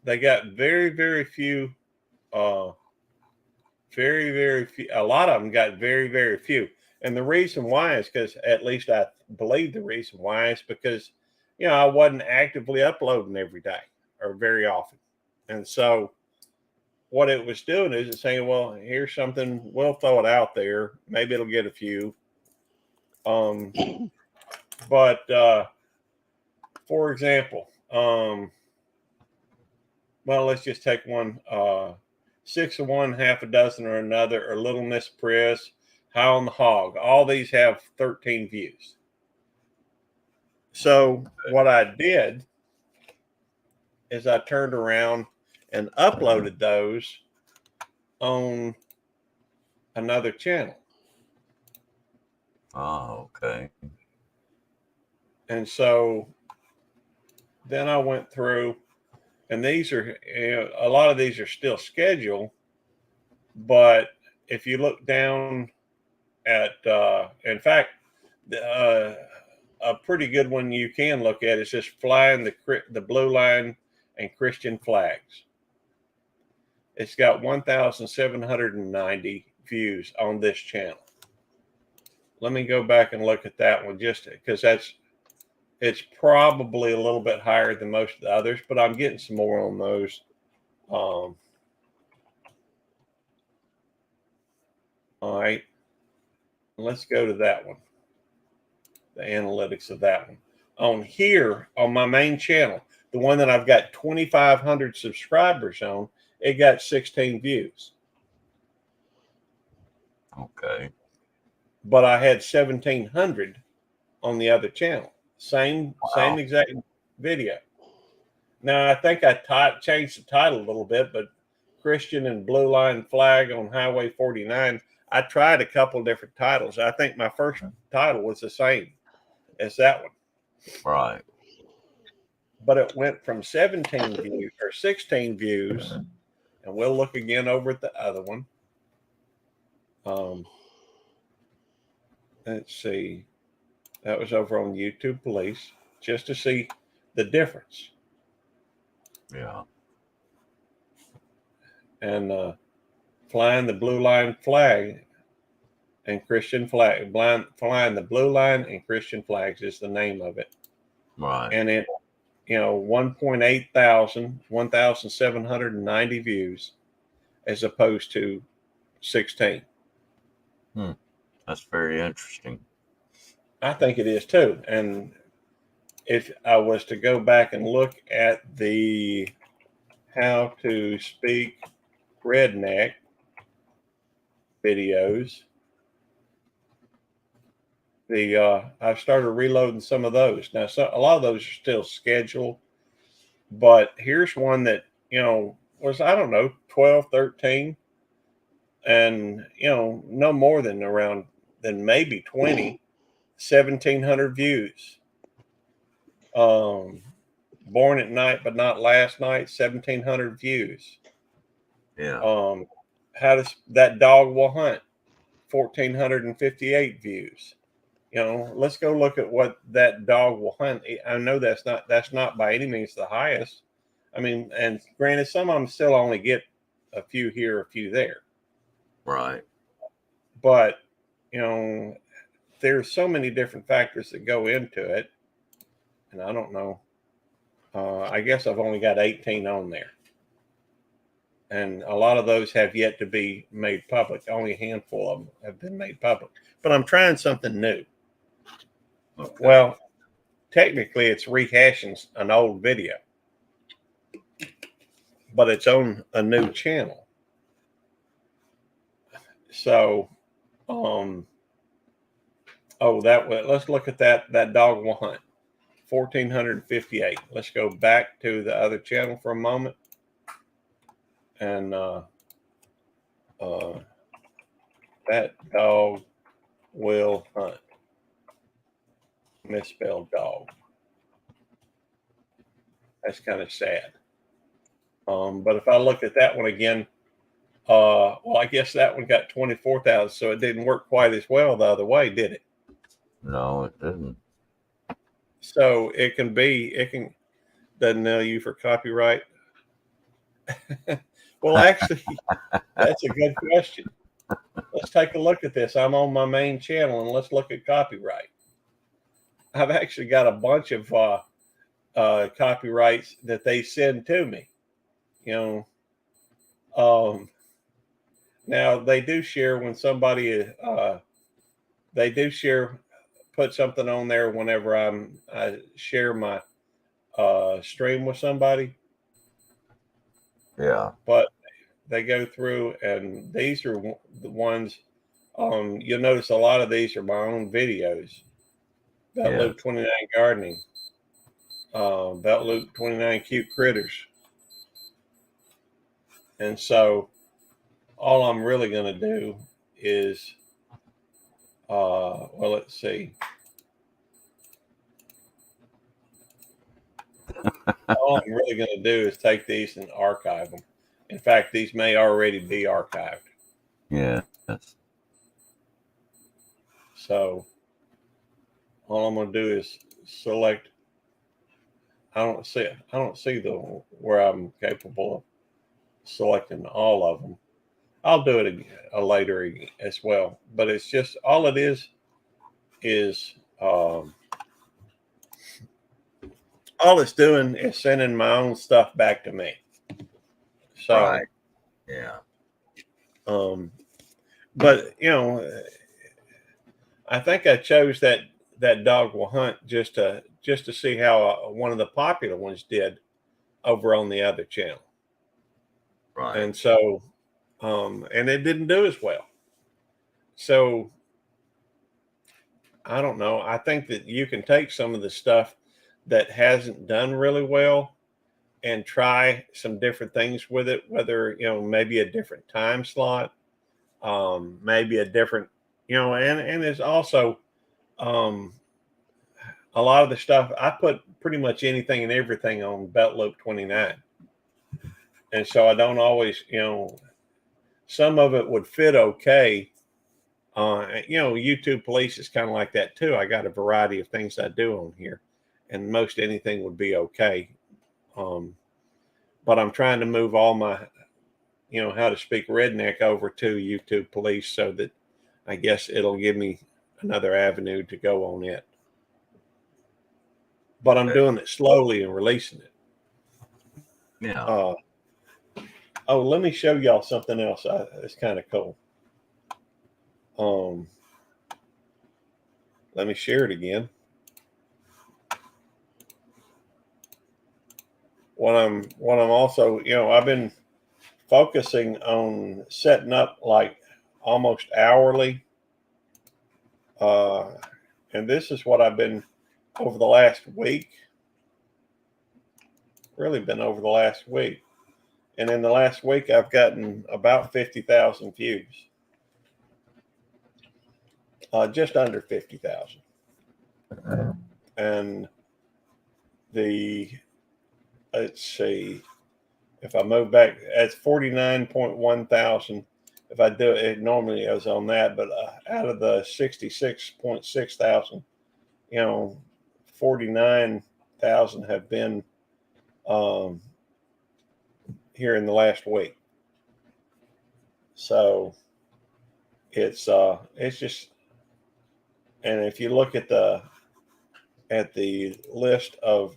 they got very, very few, uh, very, very few. A lot of them got very, very few. And the reason why is because, at least I believe the reason why is because, I wasn't actively uploading every day or very often. And so what it was doing is it's saying, well, here's something, we'll throw it out there. Maybe it'll get a few. But for example, well, let's just take one. Six of one, half a dozen or another, or Little Miss Priss, High on the Hog. All these have 13 views. So what I did is I turned around and uploaded those on another channel. Oh, okay. And so then I went through, and these are, a lot of these are still scheduled, but if you look down at, in fact, uh, a pretty good one you can look at is just flying the blue line and Christian flags. It's got 1,790 views on this channel. Let me go back and look at that one just because it's probably a little bit higher than most of the others, but I'm getting some more on those. All right, let's go to that one. The analytics of that one. On here, on my main channel, the one that I've got 2,500 subscribers on, it got 16 views. Okay. But I had 1,700 on the other channel. Same exact video. Now, I think I changed the title a little bit, but Christian and Blue Line Flag on Highway 49, I tried a couple different titles. I think my first title was the same as that one. Right. But it went from 17 views or 16 views, and we'll look again over at the other one. Let's see. That was over on YouTube Police, just to see the difference. Yeah. And flying the Blue Line Flag and Christian flag, flying the Blue Line and Christian flags is the name of it. Right. And it, 1.8 thousand, 1,790 views as opposed to 16. That's very interesting. I think it is too. And if I was to go back and look at the How to Speak Redneck videos, I've started reloading some of those. Now, a lot of those are still scheduled, but here's one that, was, I don't know, 12, 13, and, no more than maybe 20, 1,700 views. Born at Night But Not Last Night, 1,700 views. Yeah. How does That Dog Will Hunt, 1,458 views. Let's go look at what That Dog Will Hunt. I know that's not by any means the highest. I mean, and granted, some of them still only get a few here, a few there. Right. But there's so many different factors that go into it, and I don't know. I guess I've only got 18 on there, and a lot of those have yet to be made public. Only a handful of them have been made public. But I'm trying something new. Okay. Well, technically, it's rehashing an old video, but it's on a new channel. So, let's look at that Dog Will Hunt, 1,458. Let's go back to the other channel for a moment, and That Dog Will Hunt, misspelled dog. That's kind of sad. But if I look at that one again, well, I guess that one got 24,000, so it didn't work quite as well the other way, did it? No, it didn't. So doesn't nail you for copyright. Well, actually, that's a good question. Let's take a look at this. I'm on my main channel, and let's look at copyright. I've actually got a bunch of copyrights that they send to me. You know, now they do share when somebody they do share, put something on there whenever I share my stream with somebody, Yeah. but they go through, and these are the ones. You'll notice a lot of these are my own videos. Belt Yeah. Loop 29 gardening, Belt Loop 29 cute critters, and so all I'm really going to do is, well, let's see. All I'm really going to do is take these and archive them. In fact, these may already be archived. Yeah. That's, So all I'm going to do is select. I don't see the where I'm capable of selecting all of them. I'll do it later as well. But it's just all it is all it's doing is sending my own stuff back to me. So, right. Yeah. But I think I chose that Dog Will Hunt just to see how one of the popular ones did over on the other channel, Right. and so and it didn't do as well. So I don't know. I think that you can take some of the stuff that hasn't done really well and try some different things with it, whether maybe a different time slot, maybe a different and it's also um a lot of the stuff I put pretty much anything and everything on Belt Loop 29, and so I don't always some of it would fit okay. YouTube Police is kind of like that too. I got a variety of things I do on here, and most anything would be okay. But I'm trying to move all my how to speak redneck over to YouTube Police, so that I guess it'll give me another avenue to go on it. But I'm doing it slowly and releasing it. Yeah. Oh, let me show y'all something else. It's kind of cool. Let me share it again. What I'm also, I've been focusing on setting up like almost hourly. And this is what I've been over the last week. Really been over the last week. And in the last week, I've gotten about 50,000 views. Just under 50,000. And let's see, if I move back, that's 49.1 thousand. If I do it, normally I was on that, but out of the 66.6 thousand, 49,000 have been here in the last week. So it's just, and if you look at the list of,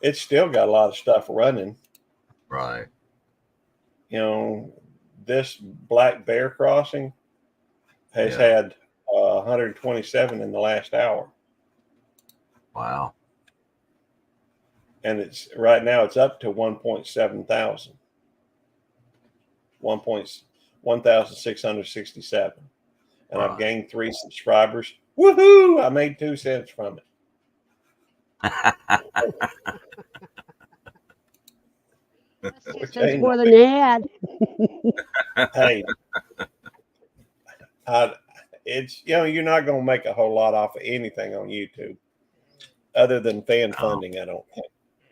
it's still got a lot of stuff running. Right. This Black Bear Crossing has had 127 in the last hour. Wow. And it's right now it's up to 1.7 thousand. 1,667. And I've gained 3 subscribers. Woohoo! I made 2 cents from it. That's more than they had. Hey, it's you're not going to make a whole lot off of anything on YouTube, other than fan funding. I don't think.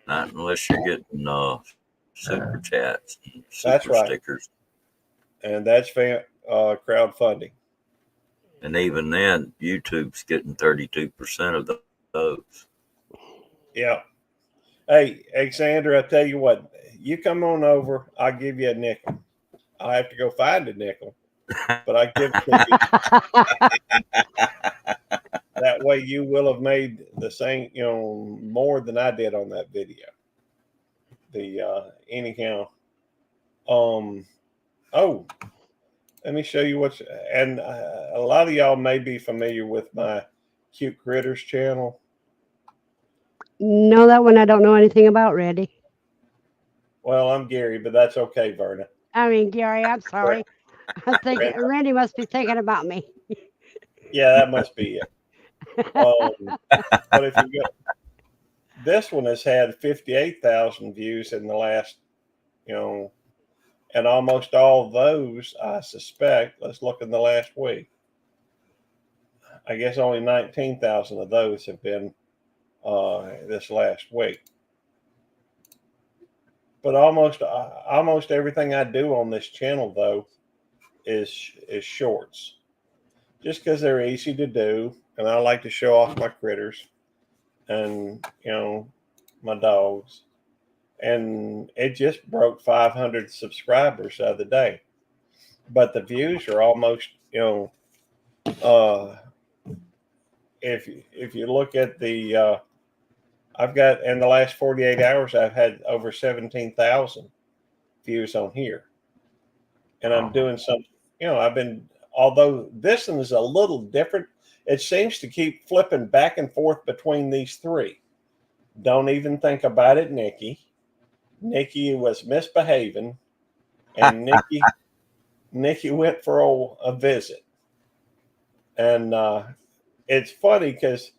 Not unless you're getting super chats, and That's super right. stickers, and that's fan crowdfunding. And even then, YouTube's getting 32% of those. Yeah, Hey, Alexander, I tell you what, you come on over, I'll give you a nickel. I have to go find a nickel, but I give it to you. That way you will have made the same, more than I did on that video. Anyhow, oh, let me show you and a lot of y'all may be familiar with my Cute Critters channel. No, that one I don't know anything about, Randy. Well, I'm Gary, but that's okay, Verna. I mean, Gary, I'm sorry. I'm thinking Randy must be thinking about me. Yeah, that must be it. But if you go, this one has had 58,000 views in the last, and almost all of those, I suspect, let's look in the last week. I guess only 19,000 of those have been this last week. But almost everything I do on this channel, though, is shorts, just because they're easy to do, and I like to show off my critters and my dogs. And it just broke 500 subscribers the other day, but the views are almost if you look at the I've got, in the last 48 hours, I've had over 17,000 views on here. And I'm doing something, although this one is a little different, it seems to keep flipping back and forth between these three. Don't even think about it, Nikki. Nikki was misbehaving, and Nikki went for a visit. And it's funny because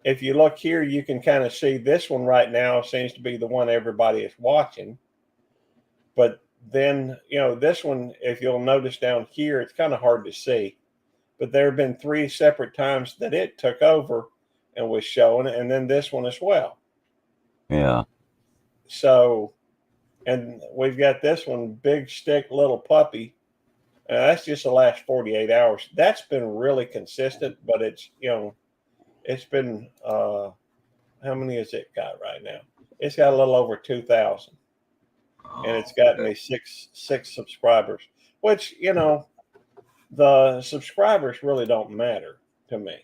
if you look here, you can kind of see this one right now seems to be the one everybody is watching. But then, this one, if you'll notice down here, it's kind of hard to see. But there have been 3 separate times that it took over and was showing, and then this one as well. Yeah. So, and we've got this one, Big Stick Little Puppy. That's just the last 48 hours. That's been really consistent, but it's, it's been, how many has it got right now? It's got a little over 2,000, and it's got me six subscribers, which, the subscribers really don't matter to me,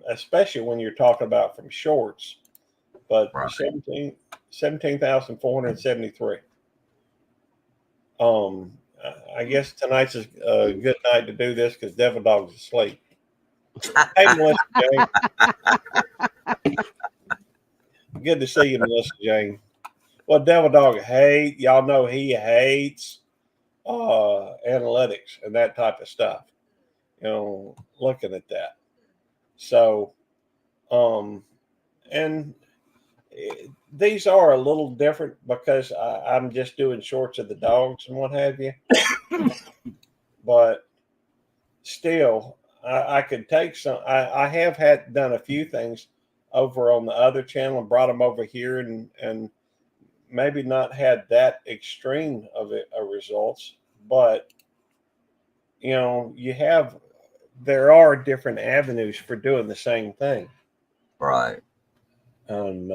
especially when you're talking about from shorts, but Right. 17,473. I guess tonight's a good night to do this because Devil Dog's asleep. Hey, Melissa Jane. Good to see you, Melissa Jane. Well, Devil Dog y'all know he hates analytics and that type of stuff. Looking at that. So, and these are a little different because I'm just doing shorts of the dogs and what have you. But still, I could take some. I have done a few things over on the other channel and brought them over here and maybe not had that extreme of results, but there are different avenues for doing the same thing. Right. And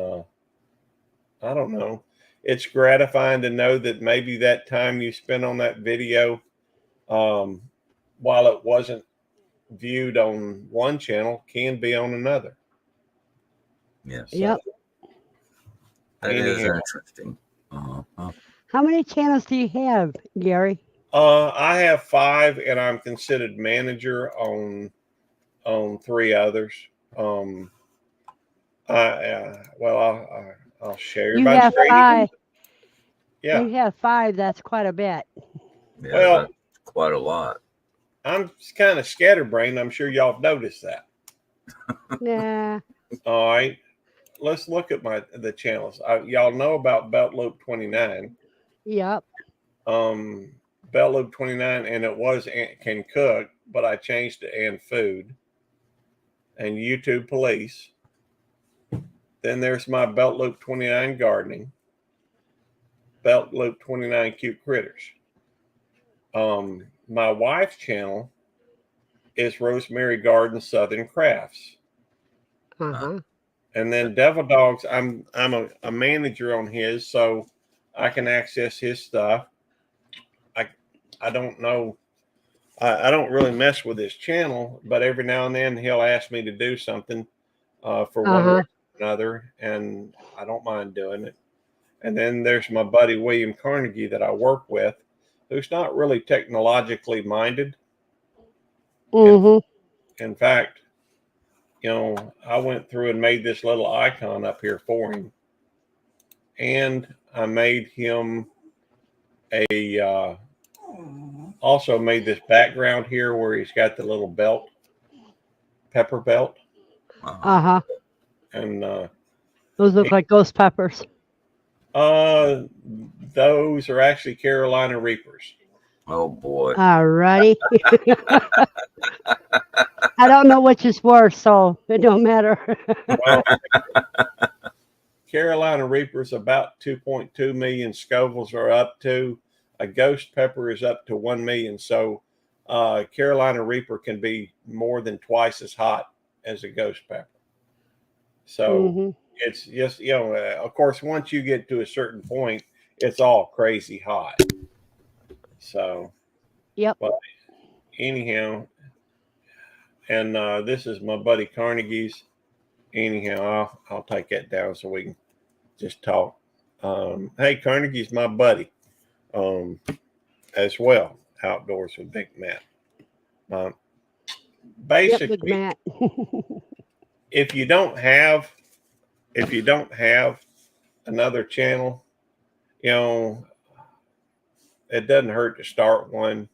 I don't know. It's gratifying to know that maybe that time you spent on that video, while it wasn't viewed on one channel, can be on another. Yes. Yep. That is interesting. How many channels do you have, Gary? I have 5, and I'm considered manager on 3 others. I'll share. You have 5. Yeah. You have 5. That's quite a bit. Yeah, well, that's quite a lot. I'm kind of scatterbrained. I'm sure y'all have noticed that. Yeah. All right. Let's look at the channels. Y'all know about Belt Loop 29. Yep. Belt Loop 29, and it was Can Cook, but I changed it and Food. And YouTube Police. Then there's my Belt Loop 29 Gardening. Belt Loop 29 Cute Critters. My wife's channel is Rosemary Garden Southern Crafts. Uh-huh. And then Devil Dogs, I'm a manager on his, so I can access his stuff. I don't know. I don't really mess with his channel, but every now and then he'll ask me to do something for one Uh-huh. reason or another, and I don't mind doing it. And then there's my buddy William Carnegie that I work with, who's not really technologically minded. Mm-hmm. In fact, I went through and made this little icon up here for him, and I made him also made this background here where he's got the little belt, pepper belt, Uh-huh. and Those look like ghost peppers. uh, those are actually Carolina Reapers. Oh boy. Alrighty. I don't know which is worse, so it don't matter. Well, Carolina Reapers about 2.2 million Scovilles are up to. A ghost pepper is up to 1 million. So Carolina Reaper can be more than twice as hot as a ghost pepper. So Mhm. it's just, of course, once you get to a certain point, it's all crazy hot. So, Yep. but anyhow, and this is my buddy Carnegie's. Anyhow, I'll take that down so we can just talk. Hey, Carnegie's my buddy as well, outdoors with Big Matt. Yep, Big Basically, Matt. if you don't have another channel, it doesn't hurt to start one.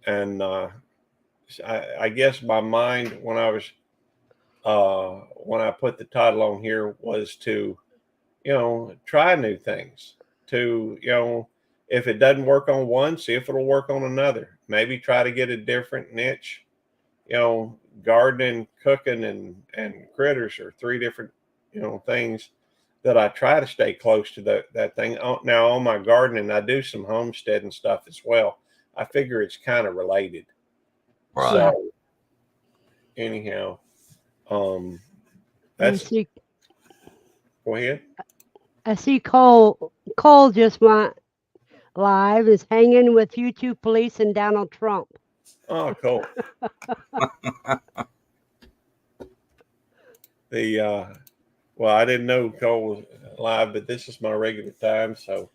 And I guess my mind when I put the title on here was to try new things. To if it doesn't work on one, see if it'll work on another. Maybe try to get a different niche. Gardening, cooking, and critters are three different things that I try to stay close to that thing. Now on my gardening, I do some homesteading stuff as well. I figure it's kind of related. Right. Yeah. So anyhow, I that's see. go ahead. I see. Cole just went live. Is hanging with YouTube police and Donald Trump. Oh, cool. Well, I didn't know Cole was live, but this is my regular time, so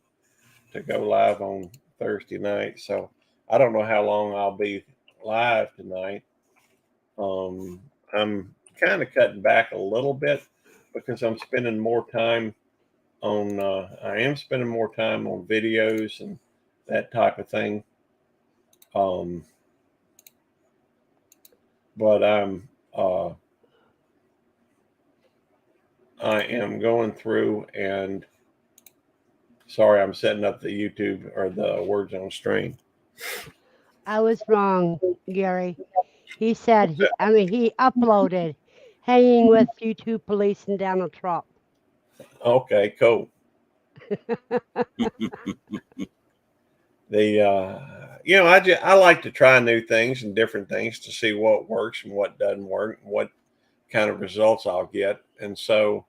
to go live on Thursday night. So I don't know how long I'll be live tonight. I'm kind of cutting back a little bit because I'm spending more time on. I am spending more time on videos and that type of thing. But I am going through and sorry, I'm setting up the YouTube or the words on stream. I was wrong, Gary. He said he uploaded hanging with YouTube police and Donald Trump. Okay, cool. I like to try new things and different things to see what works and what doesn't work and what kind of results I'll get. And so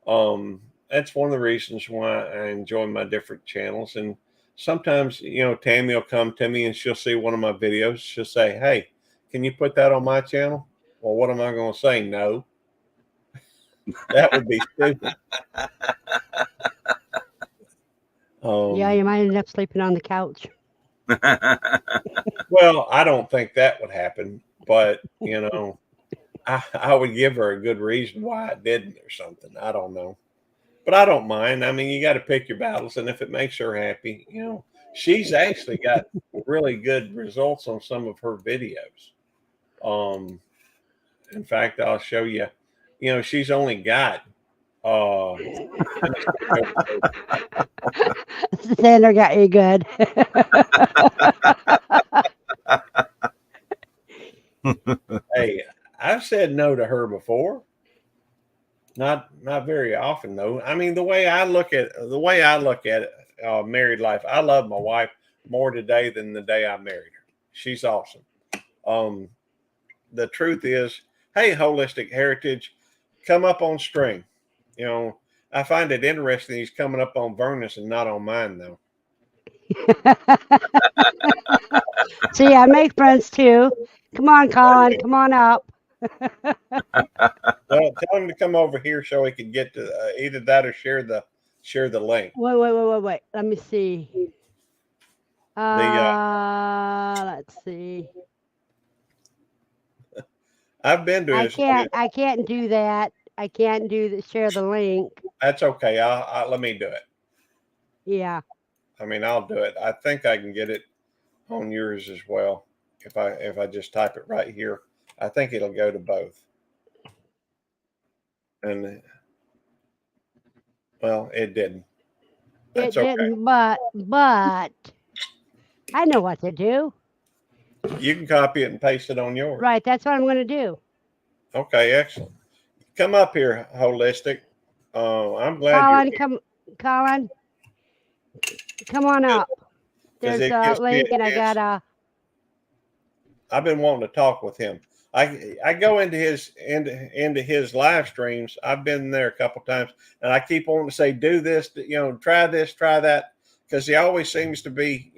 that's one of the reasons why I enjoy my different channels. And sometimes, Tammy will come to me and she'll see one of my videos. She'll say, "Hey, can you put that on my channel?" Well, what am I going to say? No. That would be stupid. Yeah, you might end up sleeping on the couch. Well, I don't think that would happen, but I would give her a good reason why I didn't or something. I don't know, but I don't mind. I mean, you got to pick your battles, and if it makes her happy, she's actually got really good results on some of her videos. In fact, I'll show you. She's only got Sandra got you good. Hey, I've said no to her before. Not very often though. I mean, the way I look at it, married life. I love my wife more today than the day I married her. She's awesome. The truth is, hey, Holistic Heritage, come up on stream. You know, I find it interesting he's coming up on Vernon's and not on mine though. See, I make friends too. Come on, Colin. Come on up. Well, tell him to come over here so he can get to either that or share the link. Wait. Let me see. The Let's see. I've been to I his. can't do that. I can't share the link. That's okay. I'll let me do it. Yeah. I mean, I'll do it. I think I can get it on yours as well. If I just type it right here, I think it'll go to both. And well, it didn't. That's It didn't, but I know what to do. You can copy it and paste it on yours. Right, that's what I'm going to do. Okay, excellent. Come up here, Holistic. I'm glad Colin, come on up. 'Cause There's it a gives me link, a and I chance. got I've been wanting to talk with him. I go into his live streams. I've been there a couple times, and I keep wanting to say, "Do this, try this, try that," because he always seems to be,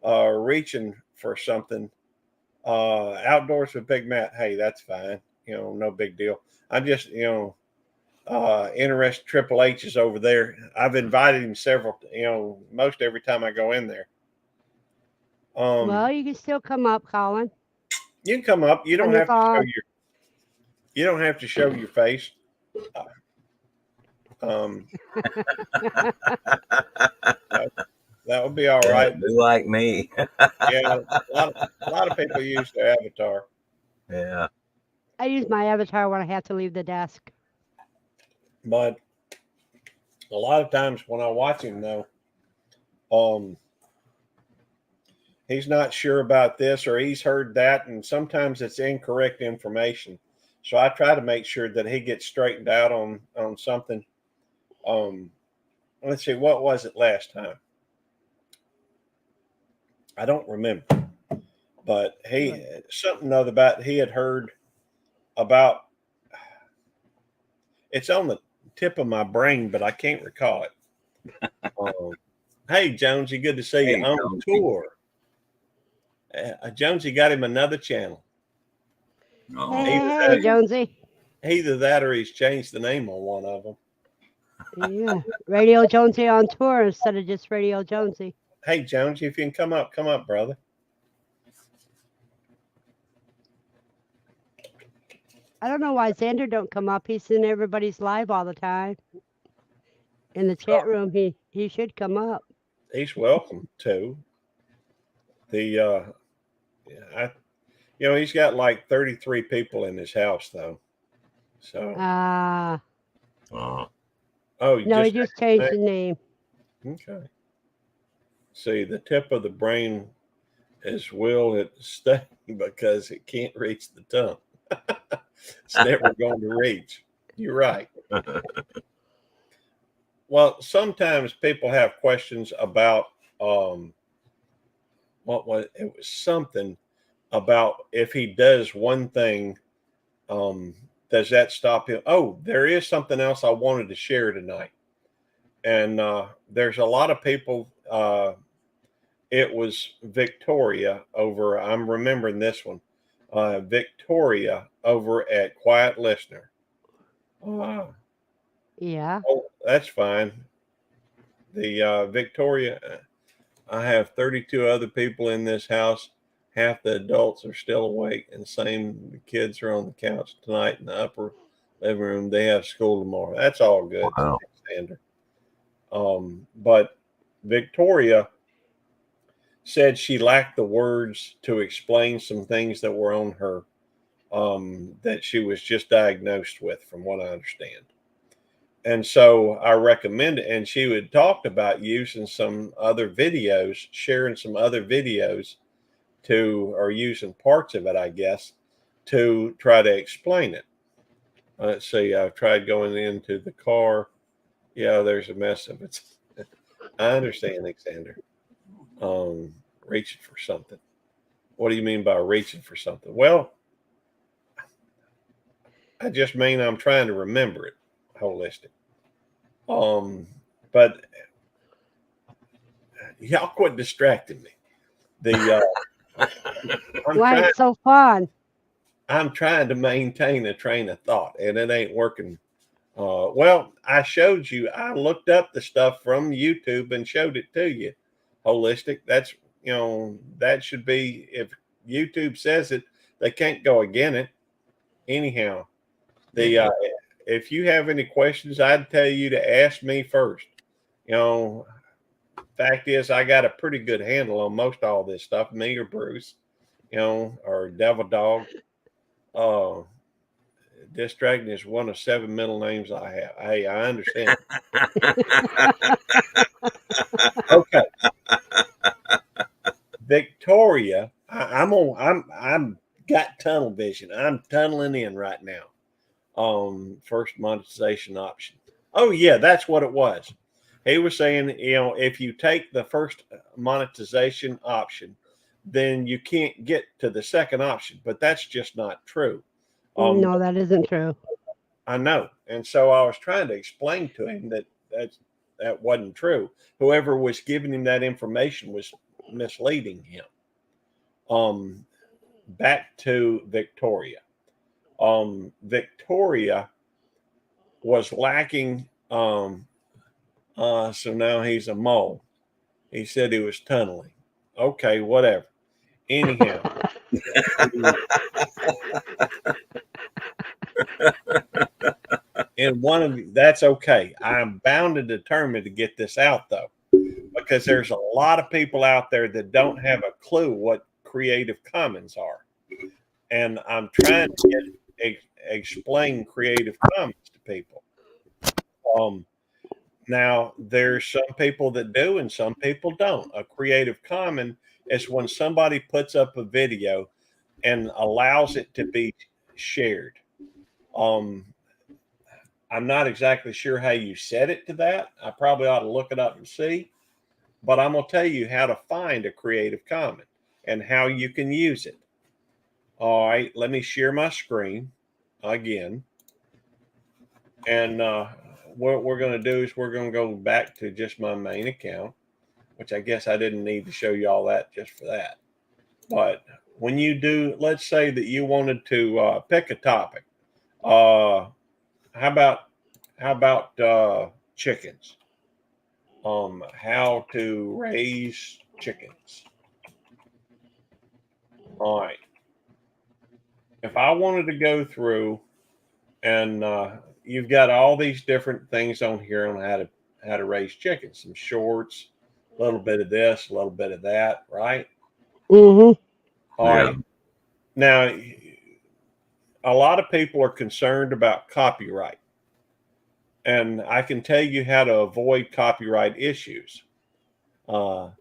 reaching for something. Outdoors with Big Matt. Hey, that's fine. No big deal. I'm just, interested. Triple H is over there. I've invited him several, most every time I go in there. well, you can still come up, Colin. You can come up. You don't On your have to show phone. you don't have to show your face. That would be all right. Do like me. Yeah, a lot of people use their avatar. Yeah. I use my avatar when I have to leave the desk. But a lot of times when I watch him, though, he's not sure about this or he's heard that, and sometimes it's incorrect information. So I try to make sure that he gets straightened out on something. Let's see, what was it last time? I don't remember, but something other about he had heard about. It's on the tip of my brain, but I can't recall it. Hey, Jonesy, good to see you on Jonesy. tour. Jonesy got him another channel. Oh, Hey, Jonesy. Either that or he's changed the name on one of them. Yeah, Radio Jonesy on tour instead of just Radio Jonesy. Hey, Jonesy, if you can come up, brother. I don't know why Xander don't come up. He's in everybody's live all the time. In the chat room, he should come up. He's welcome to. He's got like 33 people in his house though. So. He just changed the name. Okay. See, the tip of the brain is will it stay because it can't reach the tongue. It's never going to reach. You're right. Well, sometimes people have questions about it was something about if he does one thing, does that stop him? Oh, there is something else I wanted to share tonight. And there's a lot of people. It was Victoria over. I'm remembering this one. Victoria over at Quiet Listener. Yeah. Oh, that's fine. The Victoria, I have 32 other people in this house. Half the adults are still awake, and the kids are on the couch tonight in the upper living room. They have school tomorrow. That's all good. Wow. Standard. But Victoria said she lacked the words to explain some things that were on her that she was just diagnosed with, from what I understand. And so I recommended, and she had talked about using some other videos, sharing some other videos or using parts of it, I guess, to try to explain it. Let's see, I've tried going into the car. Yeah, there's a mess of it. I understand, Alexander. Reaching for something. What do you mean by reaching for something? Well, I just mean I'm trying to remember it holistic. But y'all quit distracting me. The Why it's so fun? I'm trying to maintain a train of thought, and it ain't working. Well, I showed you. I looked up the stuff from YouTube and showed it to you. Holistic. That's that should be, if YouTube says it, they can't go against it. Anyhow, the if you have any questions, I'd tell you to ask me first. Fact is, I got a pretty good handle on most all this stuff. Me or Bruce, or Devil Dog. Distracting is one of 7 middle names I have. Hey, I understand. Okay. Victoria, I'm got tunnel vision. I'm tunneling in right now. First monetization option. Oh yeah, that's what it was. He was saying, if you take the first monetization option, then you can't get to the second option. But that's just not true. No, that isn't true. I know. And so I was trying to explain to him that wasn't true. Whoever was giving him that information was misleading him. Back to Victoria. Victoria was lacking. So now he's a mole. He said he was tunneling. Okay, whatever. Anyhow. And one of you, that's okay. I'm bound and determined to get this out though, because there's a lot of people out there that don't have a clue what Creative Commons are. And I'm trying to explain Creative Commons to people. Now, there's some people that do and some people don't. A Creative Commons is when somebody puts up a video and allows it to be shared. I'm not exactly sure how you set it to that. I probably ought to look it up and see. But I'm going to tell you how to find a Creative Commons and how you can use it. All right, let me share my screen again. And what we're going to do is we're going to go back to just my main account, which I guess I didn't need to show you all that just for that. But when you do, let's say that you wanted to pick a topic. How about chickens? How to raise chickens. All right. If I wanted to go through and you've got all these different things on here on how to raise chickens, some shorts, a little bit of this, a little bit of that, right? Mm-hmm. All right. Now, a lot of people are concerned about copyright. And I can tell you how to avoid copyright issues. Oh,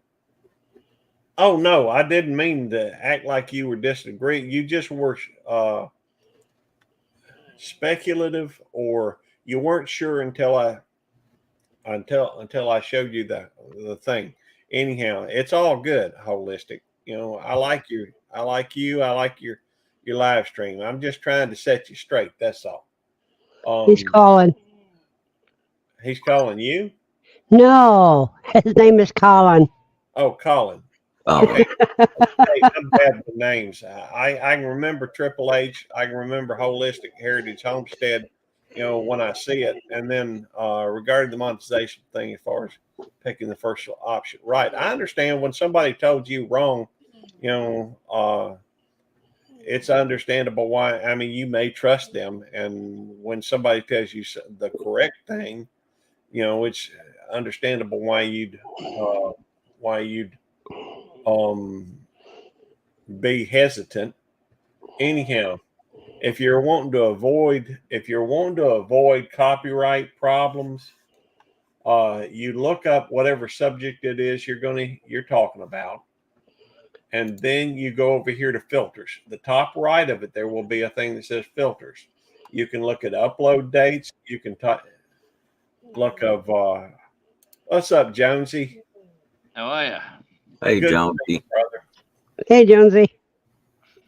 no, I didn't mean to act like you were disagreeing. You just were speculative, or you weren't sure until I showed you the thing. Anyhow, it's all good, holistic. I like you. I like your live stream. I'm just trying to set you straight. That's all. He's calling. He's calling you? No, his name is Colin. Oh, Colin. Oh, Okay. Hey, I'm bad with names. I can remember Triple H. I can remember Holistic Heritage Homestead, when I see it. And then regarding the monetization thing, as far as picking the first option. Right. I understand when somebody told you wrong, it's understandable why. I mean, you may trust them. And when somebody tells you the correct thing, it's understandable why you'd be hesitant. Anyhow, if you're wanting to avoid copyright problems, you look up whatever subject it is you're talking about, and then you go over here to filters. The top right of it, there will be a thing that says filters. You can look at upload dates. You can look of what's up, Jonesy? How are you? hey, Good Jonesy. brother. Hey, Jonesy.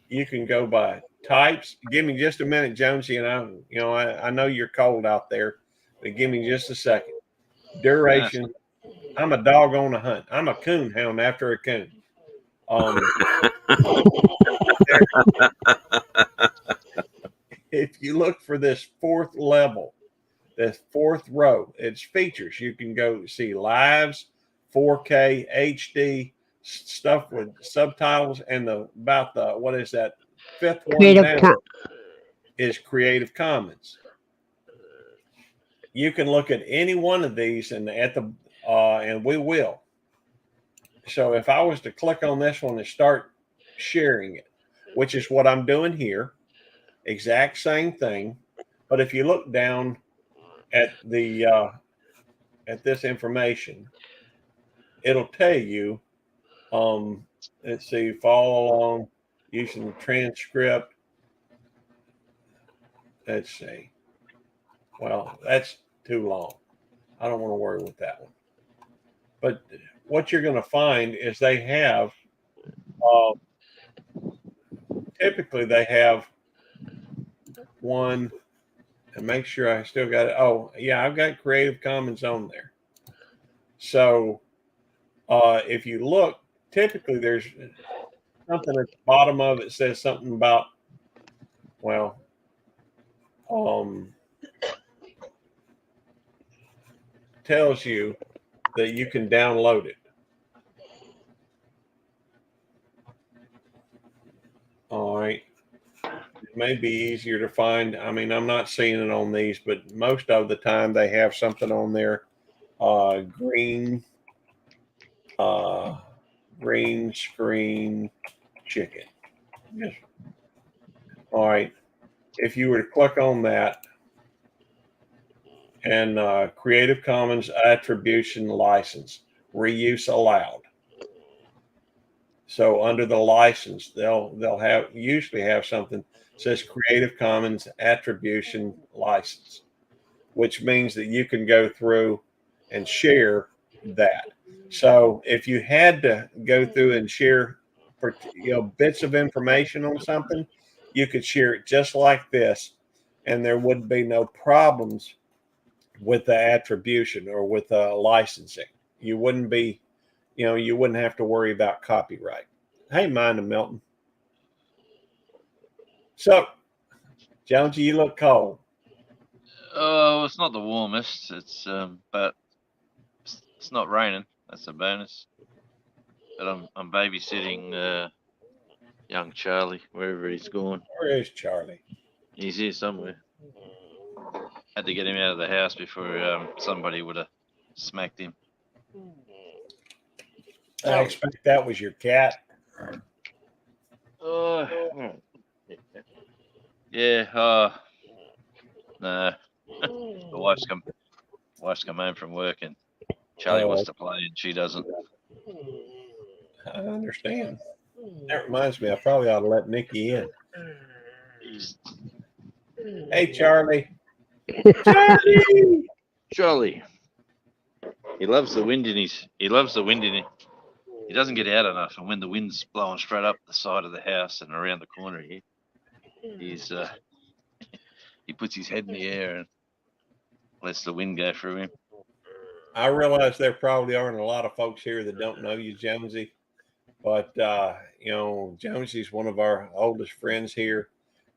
You can go by types. Give me just a minute, Jonesy, and I know you're cold out there, but give me just a second. Duration. I'm a dog on a hunt. I'm a coon hound after a coon. If you look for this fourth level, this fourth row, it's features. You can go see lives, 4K, HD, stuff with subtitles, and what is that? Fifth one Creative down is Creative Commons. You can look at any one of these and we will. So if I was to click on this one and start sharing it, which is what I'm doing here, exact same thing. But if you look down at the at this information, it'll tell you, let's see, follow along using the transcript. Let's see. Well, that's too long. I don't want to worry with that one. But what you're going to find is they have, typically they have one, and make sure I still got it. Oh, yeah, I've got Creative Commons on there. So if you look, typically there's something at the bottom of it says something about, well, tells you that you can download it. All right. It may be easier to find. I mean, I'm not seeing it on these, but most of the time they have something on there. Green screen chicken. Yes. All right. If you were to click on that and Creative Commons Attribution License, reuse allowed. So under the license, they'll usually have something that says Creative Commons Attribution License, which means that you can go through and share that. So if you had to go through and share bits of information on something, you could share it just like this, and there would be no problems with the attribution or with the licensing. You wouldn't have to worry about copyright. Hey, mind and Milton. So, Jonesy, you look cold. Oh, it's not the warmest. But it's not raining. That's a bonus. But I'm babysitting young Charlie wherever he's gone. Where is Charlie? He's here somewhere. Had to get him out of the house before somebody would have smacked him. I expect that was your cat. Yeah. No. The wife's come home from work and Charlie wants to play and she doesn't. I understand. That reminds me, I probably ought to let Nikki in. Hey, Charlie. Charlie. He loves the wind in he doesn't get out enough, and when the wind's blowing straight up the side of the house and around the corner here, he puts his head in the air and lets the wind go through him. I realize there probably aren't a lot of folks here that don't know you, Jonesy, but Jonesy's one of our oldest friends here,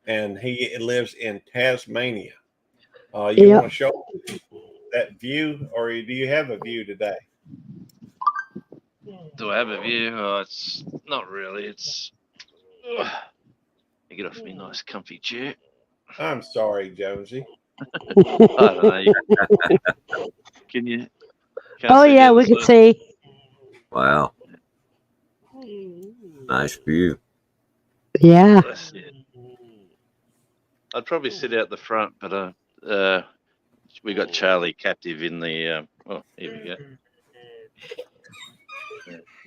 and he lives in Tasmania. You want to show that view, or do you have a view today? Do I have a view? Oh, it's not really. It's get off me nice comfy chair. I'm sorry, Jonesy. I don't know. Can you? Oh yeah, we can see. Wow. Nice view. Yeah. I'd probably sit out the front, but we got Charlie captive in the. Oh, here we go.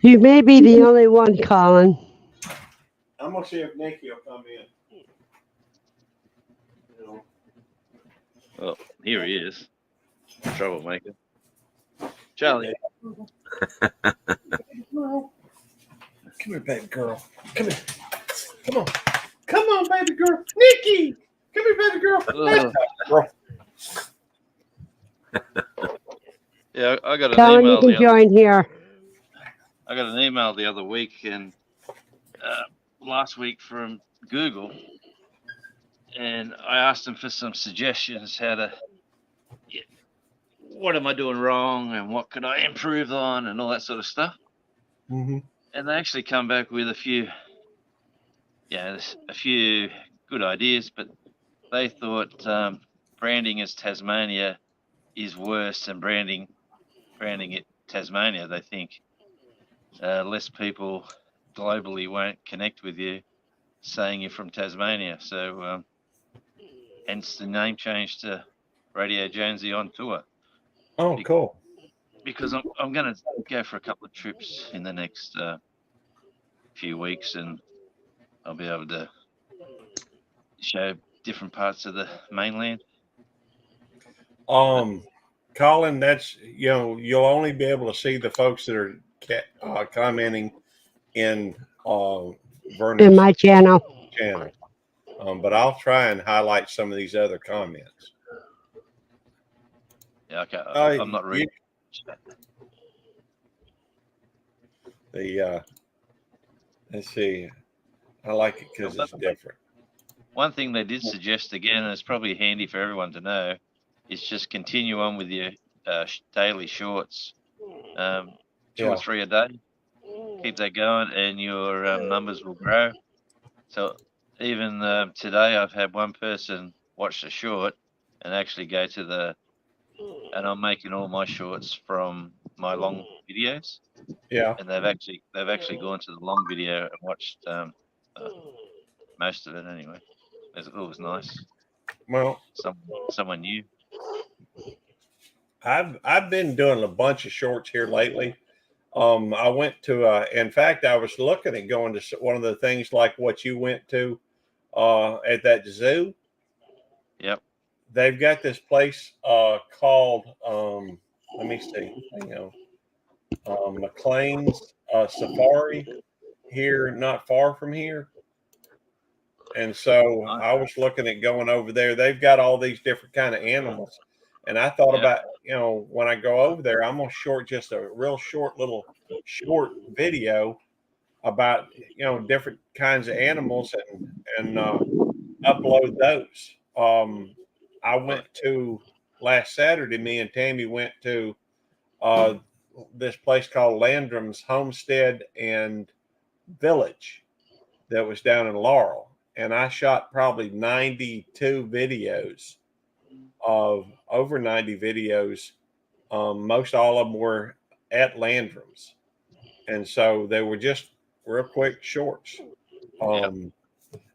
You may be the only one, Colin. I'm gonna see if Nikki will come in. Oh, here he is. Troublemaker. Charlie. Come here, baby girl. Come here. Come on, baby girl. Ugh. Yeah, I got an Colin, you email can the other. join here. I got an email the other week and last week from Google, and I asked them for some suggestions how to. Yeah, what am I doing wrong, and what could I improve on, and all that sort of stuff. Mm-hmm. And they actually come back with a few good ideas, but they thought branding as Tasmania is worse than branding it Tasmania. They think less people globally won't connect with you saying you're from Tasmania. So hence the name change to Radio Jonesy on Tour. Oh, cool. Because I'm going to go for a couple of trips in the next few weeks, and I'll be able to show different parts of the mainland. Colin, that's you'll only be able to see the folks that are commenting in Vernon's In my channel. channel. But I'll try and highlight some of these other comments. Yeah, okay. I'm not ready. Let's see. I like it because it's different. One thing they did suggest again, and it's probably handy for everyone to know, is just continue on with your daily shorts, 2 or 3 a day. Keep that going, and your numbers will grow. So even today, I've had one person watch the short and actually go to and I'm making all my shorts from my long videos. Yeah. And they've actually gone to the long video and watched most of it anyway. It was nice. Well, someone new. I've been doing a bunch of shorts here lately. I went to in fact, I was looking at going to one of the things like what you went to at that zoo. Yep. They've got this place called let me see, hang on, McLean's Safari here, not far from here. And so I was looking at going over there. They've got all these different kind of animals. And I thought about, when I go over there, I'm going to short just a real short video about, different kinds of animals and upload those. I went to last Saturday, me and Tammy went to this place called Landrum's Homestead and Village that was down in Laurel. And I shot probably 92 videos of over 90 videos. Most all of them were at Landrum's. And so they were just real quick shorts. And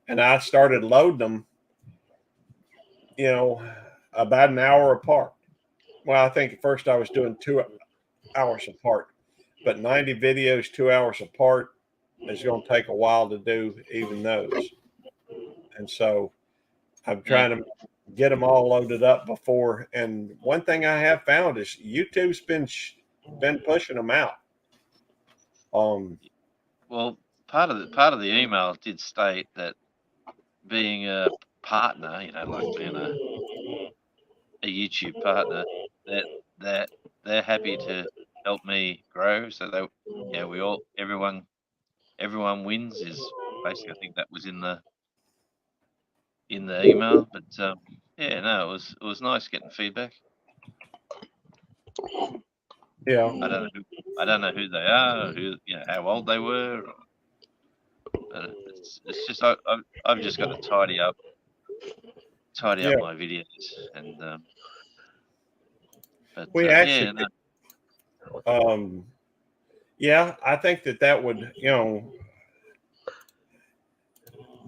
I started loading them, about an hour apart. Well, I think at first I was doing 2 hours apart, but 90 videos, 2 hours apart is going to take a while to do even those. And so I'm trying to get them all loaded up before. And one thing I have found is YouTube's been pushing them out. Well, part of the email did state that being a partner, like being a YouTube partner, that they're happy to help me grow. So everyone wins is basically, I think that was in the email. But it was nice getting feedback. Yeah. I don't know who they are, how old they were. It's just I've just got to tidy up my videos, and but we actually, I think that would,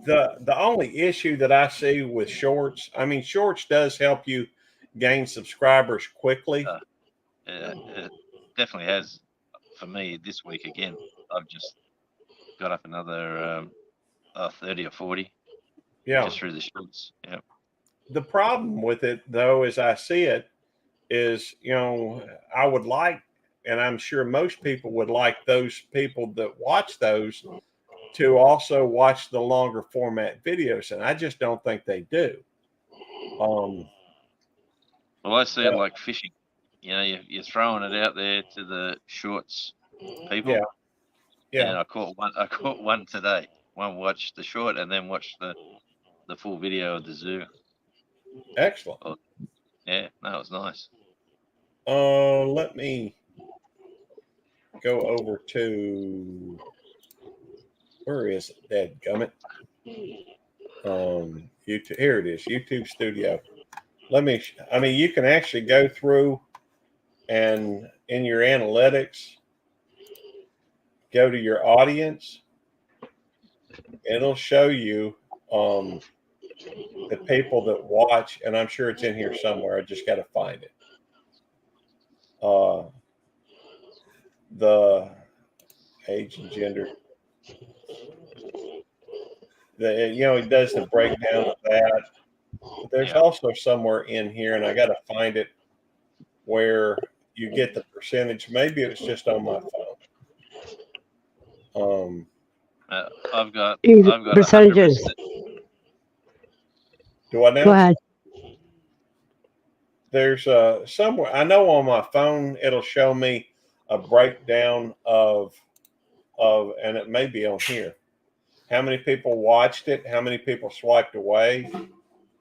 the only issue that I see with shorts, I mean, shorts does help you gain subscribers quickly. It definitely has for me this week again. I've just got up another 30 or 40 just through the shorts. Yeah. The problem with it, though, as I see it, is, I would like, and I'm sure most people would like those people that watch those to also watch the longer format videos. And I just don't think they do. Um, Well, I see it Yeah. like fishing. You know, you're throwing it out there to the shorts people. Yeah. Yeah. And I caught one. I caught one today. One watched the short and then watched the full video of the zoo. Excellent. Yeah, that was nice. Let me go over to where is it? Dadgummit. YouTube. Here it is. YouTube Studio. I mean, you can actually go through and in your analytics, go to your audience. It'll show you the people that watch, and I'm sure it's in here somewhere. I just got to find it. The age and gender. It does the breakdown of that. But there's Yeah. also somewhere in here, and I got to find it, where you get the percentage. Maybe it's just on my phone. I've got Percentages. 100%. Do I know? Go ahead. There's somewhere, I know on my phone it'll show me a breakdown of and it may be on here, how many people watched it, how many people swiped away.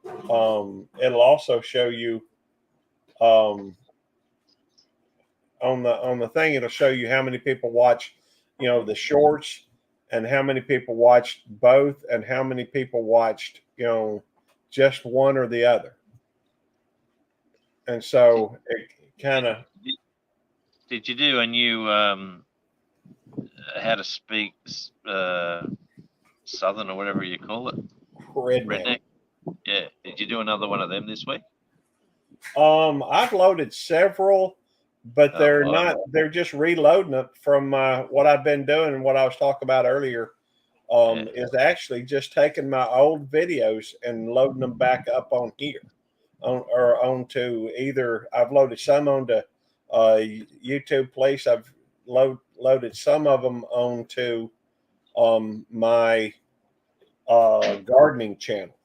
It'll also show you on the thing, it'll show you how many people watch, the shorts, and how many people watched both, and how many people watched, just one or the other. And so it kind of. Did you do a new how to speak Southern or whatever you call it? Redneck. Yeah. Did you do another one of them this week? I've loaded several, but they're Oh, not. They're just reloading it from what I've been doing, and what I was talking about earlier. Is actually just taking my old videos and loading them back up on here, onto either. I've loaded some onto YouTube Place. I've loaded some of them onto my gardening channel.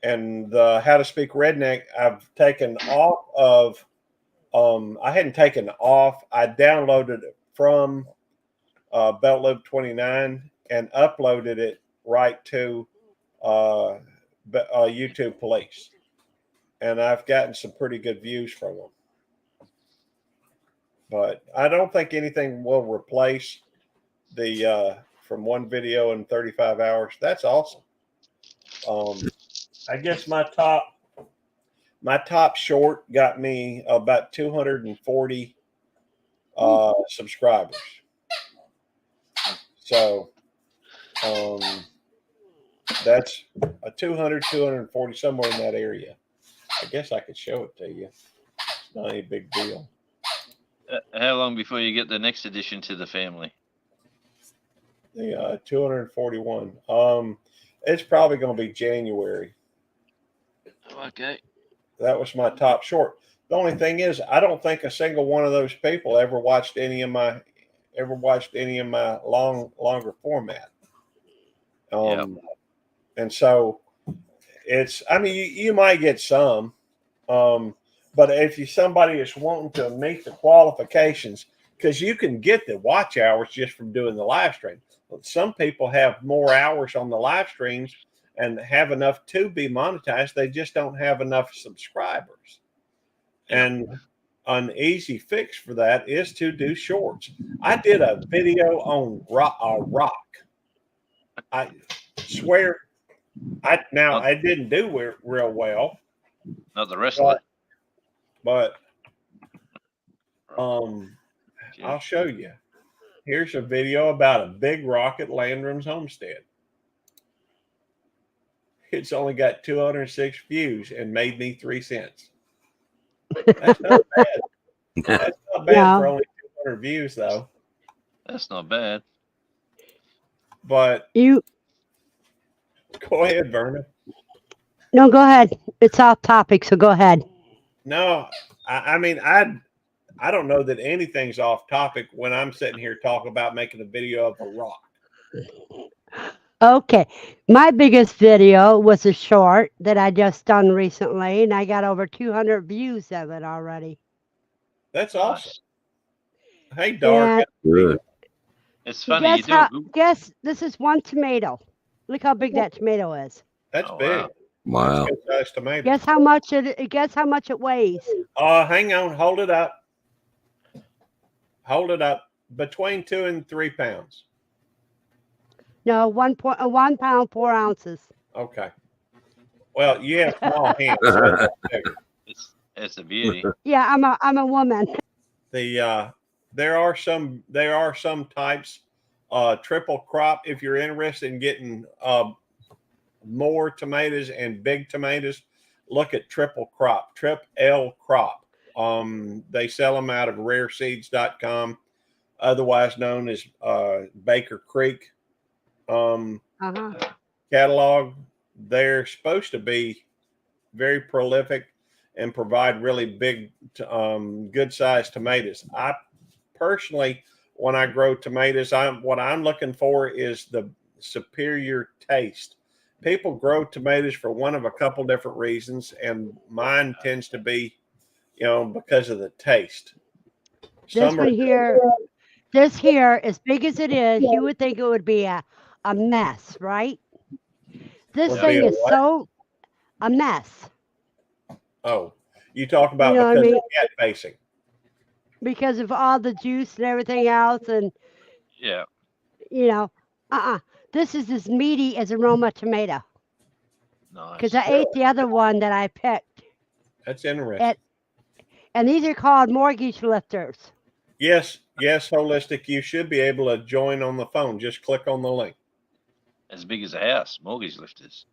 And the How to Speak Redneck, I've taken off of. I hadn't taken off. I downloaded it from Belt Loop 29 and uploaded it right to YouTube Police, and I've gotten some pretty good views from them. But I don't think anything will replace the from one video in 35 hours. That's awesome. I guess my top short got me about 240 subscribers. So that's a 240, somewhere in that area. I guess I could show it to you. It's not any big deal. How long before you get the next addition to the family? The 241. It's probably going to be January. Okay. That was my top short. The only thing is, I don't think a single one of those people ever watched any of my longer format. And so it's. I mean, you might get some, but if somebody is wanting to meet the qualifications, because you can get the watch hours just from doing the live stream. Some people have more hours on the live streams and have enough to be monetized. They just don't have enough subscribers. And an easy fix for that is to do shorts. I did a video on rock. I swear, I didn't do real well. Not the wrestler. But I'll show you. Here's a video about a big rock at Landrum's homestead. It's only got 206 views and made me 3 cents. That's not bad. That's not bad for only 200 views, though. That's not bad. But You go ahead, Verna. no, go ahead. It's off topic, so go ahead. No, I mean, I don't know that anything's off topic when I'm sitting here talking about making a video of a rock. Okay. My biggest video was a short that I just done recently, and I got over 200 views of it already. That's awesome. Nice. Hey, Dark. And Good. It's funny you guess do a how? good. Guess this is one tomato. Look how big that tomato is. That's Oh, big. wow. Wow. Good sized tomato. Guess how much it? Guess how much it weighs? Hang on. Hold it up. Hold it up. Between 2 and 3 pounds. No, 1 pound 4 ounces. Okay. Well, you have small hands, so it's bigger. It's a beauty. Yeah, I'm a woman. There are some types triple crop if you're interested in getting more tomatoes and big tomatoes. Look at triple crop, Trip L crop. They sell them out of rareseeds.com, otherwise known as Baker Creek Uh-huh. catalog. They're supposed to be very prolific and provide really big, good sized tomatoes. I personally, when I grow tomatoes, what I'm looking for is the superior taste. People grow tomatoes for one of a couple different reasons, and mine tends to be, because of the taste. This Some are one here, this here, as big as it is, you would think it would be a mess, right? This Would be thing a is what? so a mess. Oh, you talk about You know what I because mean? of cat facing. Because of all the juice and everything else, and Yeah. you know, this is as meaty as a Roma tomato. Because Nice. I ate the other one that I picked, That's interesting. and these are called mortgage lifters. Yes, Holistic. You should be able to join on the phone. Just click on the link. As big as a house. Mortgage lifters.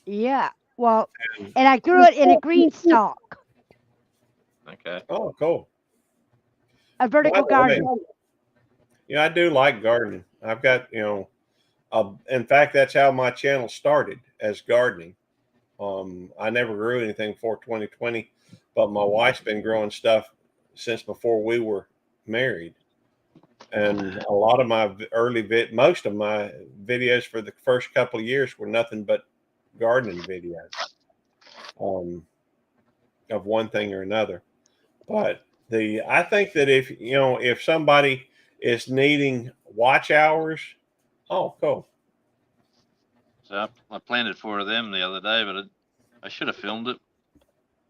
Yeah. Well, and I grew it in a green stalk, Okay. Oh, cool. a vertical By the way, garden. I do like gardening. I've got, in fact, that's how my channel started, as gardening. I never grew anything before 2020, but my wife's been growing stuff since before we were married. And a lot of my most of my videos for the first couple of years were nothing but gardening videos, of one thing or another. But I think that if somebody is needing watch hours, oh, cool. So I planted 4 of them the other day, but I should have filmed it,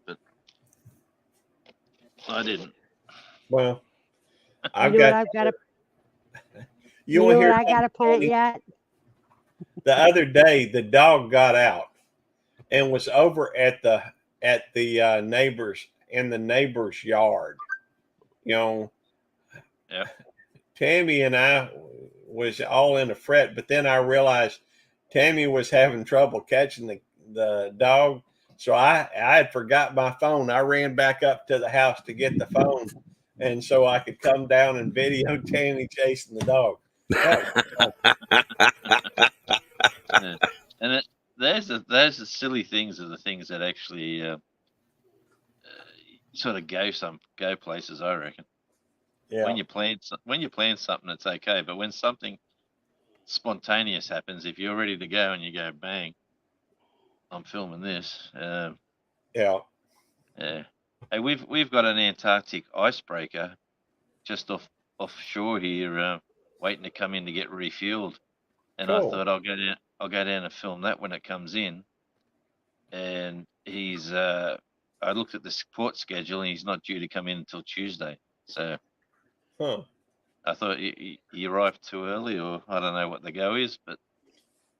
but I didn't. Well, You I've know what got I've got to. you You want know to what hear I got to plant something? yet? The other day the dog got out and was over at the neighbors in the neighbor's yard. Yeah. Tammy and I was all in a fret, but then I realized Tammy was having trouble catching the dog. So I had forgot my phone. I ran back up to the house to get the phone, and so I could come down and video Tammy chasing the dog. Yeah. And those are silly things are the things that actually sort of go places. I reckon. Yeah. When you plan something, it's okay. But when something spontaneous happens, if you're ready to go and you go bang, I'm filming this. Yeah. Yeah. Hey, we've got an Antarctic icebreaker just offshore here, waiting to come in to get refueled. And I Cool. thought I'll go down and film that when it comes in. And I looked at the support schedule, and he's not due to come in until Tuesday. So Huh. I thought he arrived too early, or I don't know what the go is, but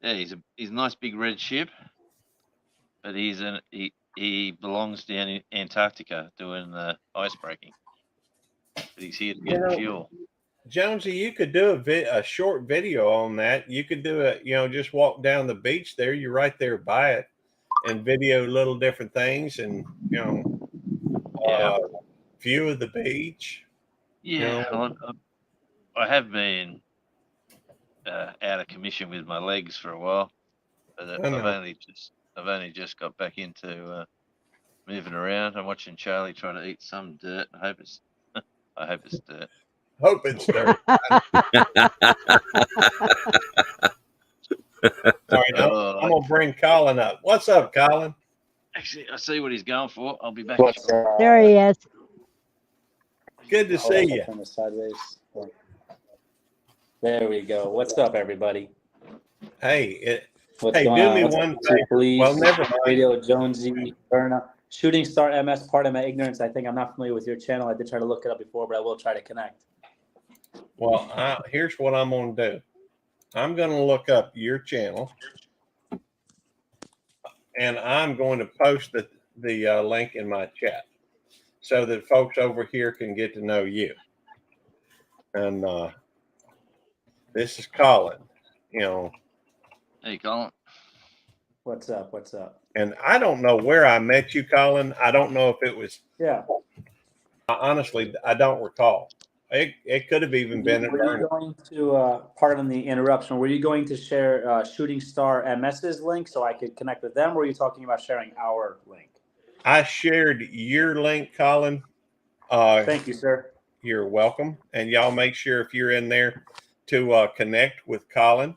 yeah, he's a nice big red ship, but he belongs down in Antarctica doing the ice breaking. But he's here to get fuel. Jonesy, you could do a short video on that. You could do just walk down the beach there. You're right there by it, and video little different things, and Yeah. view of the beach. Yeah, I have been out of commission with my legs for a while, but I know. I've only just got back into moving around. I'm watching Charlie try to eat some dirt. I hope it's dirt. Hope it's dirt. bring Colin up. What's up, Colin? Actually, I see what he's going for. I'll be back. What's There he is. Good to see you. Turn this sideways. There we go. What's up, everybody? Hey, What's hey, going do on? me What's one up, favor. Police, Well, never mind. Radio Jonesy, Berna, Shooting Star MS. Pardon my ignorance. I think I'm not familiar with your channel. I did try to look it up before, but I will try to connect. Well, here's what I'm going to do. I'm going to look up your channel, and I'm going to post the link in my chat so that folks over here can get to know you. And this is Colin, you know, Hey, Colin. What's up? What's up? and I don't know where I met you, Colin. I don't know if it was, Yeah. honestly, I don't recall. It could have even been at Were you Burn. going to, pardon the interruption, were you going to share Shooting Star MS's link so I could connect with them, or were you talking about sharing our link? I shared your link, Colin. Thank you, sir. You're welcome. And y'all make sure if you're in there to connect with Colin.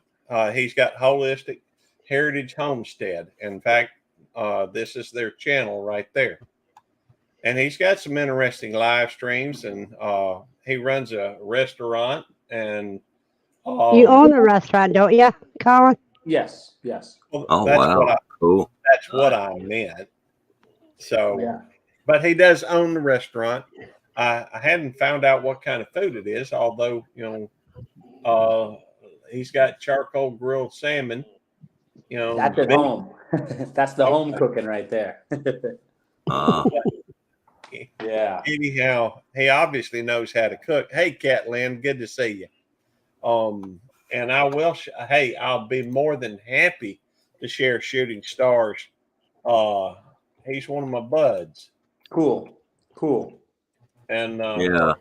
He's got Holistic Heritage Homestead. In fact, this is their channel right there. And he's got some interesting live streams, and he runs a restaurant. And You own the restaurant, don't you, Colin? Yes. Yes. well, Oh, that's wow. what Cool. that's what I meant. So, Yeah. but he does own the restaurant. I hadn't found out what kind of food it is, although, you know, he's got charcoal grilled salmon. You know, That's at home. That's the home cooking right there. Yeah. anyhow, he obviously knows how to cook. Hey, Catlin, good to see you. And I will. Hey, I'll be more than happy to share Shooting Stars. He's one of my buds, Cool. Cool. and Yeah.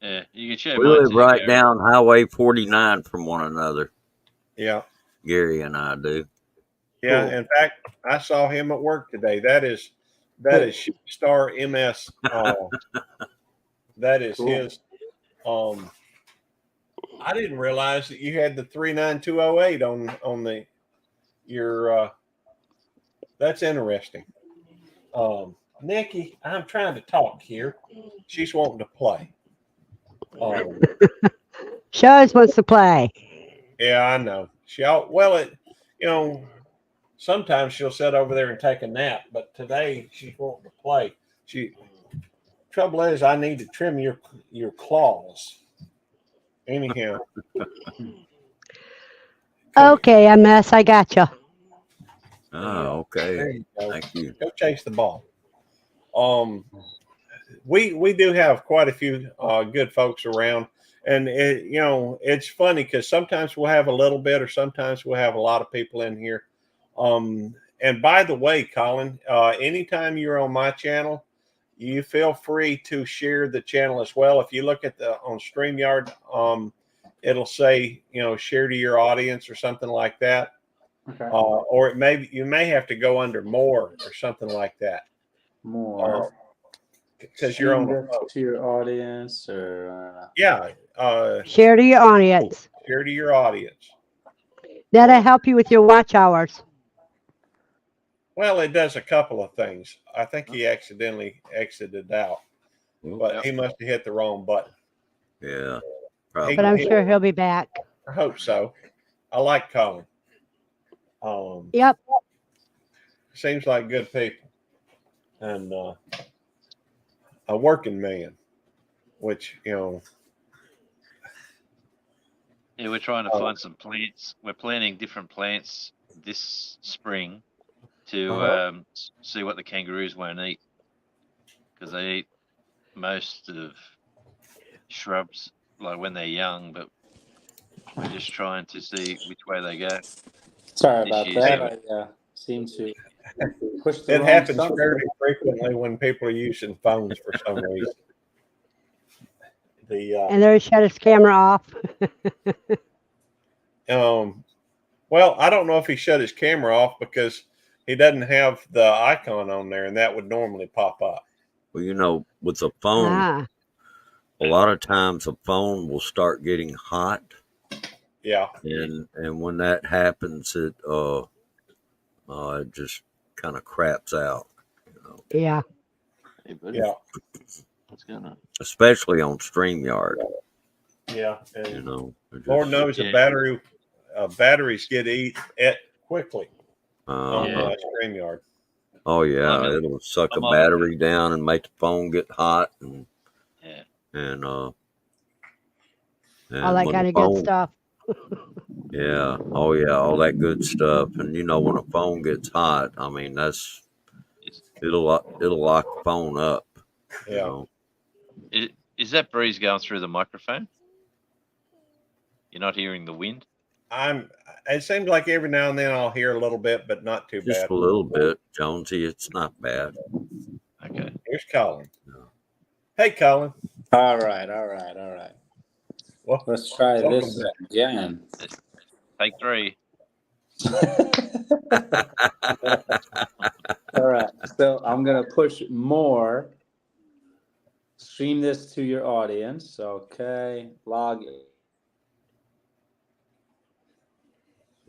Yeah, you can share We mine live too, right Gary. down Highway 49 from one another. yeah, Gary and I do. yeah. Cool. In fact, I saw him at work today. That is Shooting Star MS. That is Cool. his. I didn't realize that you had the 39208 on the your. That's interesting. Nikki, I'm trying to talk here. She's wanting to play. Shows wants to play. Yeah, I know. Sometimes she'll sit over there and take a nap, but today she's wanting to play. Trouble is, I need to trim your claws. Anyhow. Okay, MS, I got you. Oh, okay. There you go. Thank you. Go chase the ball. We do have quite a few good folks around, and it's funny because sometimes we'll have a little bit, or sometimes we'll have a lot of people in here. And by the way, Colin, anytime you're on my channel, you feel free to share the channel as well. If you look at on StreamYard, it'll say share to your audience or something like that. Okay. Or you may have to go under more or something like that. More. Because you're on Stream a this to your audience, or yeah. Share to your audience. Share to your audience. That'll help you with your watch hours. Well, it does a couple of things. I think he accidentally exited out, but he must have hit the wrong button. Yeah. Hey, But I'm sure he'll be back. I hope so. I like Colin. Yep. Seems like good people, and a working man, which Yeah, we're trying to find some plants. We're planting different plants this spring to see what the kangaroos won't eat, because they eat most of shrubs like when they're young, but we're just trying to see which way they go. sorry about Issues that. of I seem to push the it wrong happens button. fairly frequently when people are using phones for some reason. And there he shut his camera off. Well, I don't know if he shut his camera off because he doesn't have the icon on there, and that would normally pop up. Well, with a phone, a lot of times a phone will start getting hot. Yeah. And when that happens, it just kind of craps out, you know, Yeah. Hey, buddy. Yeah, What's going on? especially on StreamYard. yeah. You And know, it Lord just, knows Yeah. batteries get eat quickly on uh, StreamYard. oh yeah, I'm in- it'll suck a I'm on- battery down and make the phone get hot, Yeah. and All that when the kind of good phone, stuff. yeah, oh yeah, all that good stuff. And you know, when a phone gets hot, I mean, Is, it'll lock the phone up. You Yeah. know, is that breeze going through the microphone? You're not hearing the wind? It seems like every now and then I'll hear a little bit, but not too just bad. a little bit, Jonesy. It's not bad. Okay. Here's Colin. Yeah. Hey, Colin. All right. Well, Let's try welcome this back. again. Take 3. All right. So I'm gonna push more. Stream this to your audience. Okay. Log in.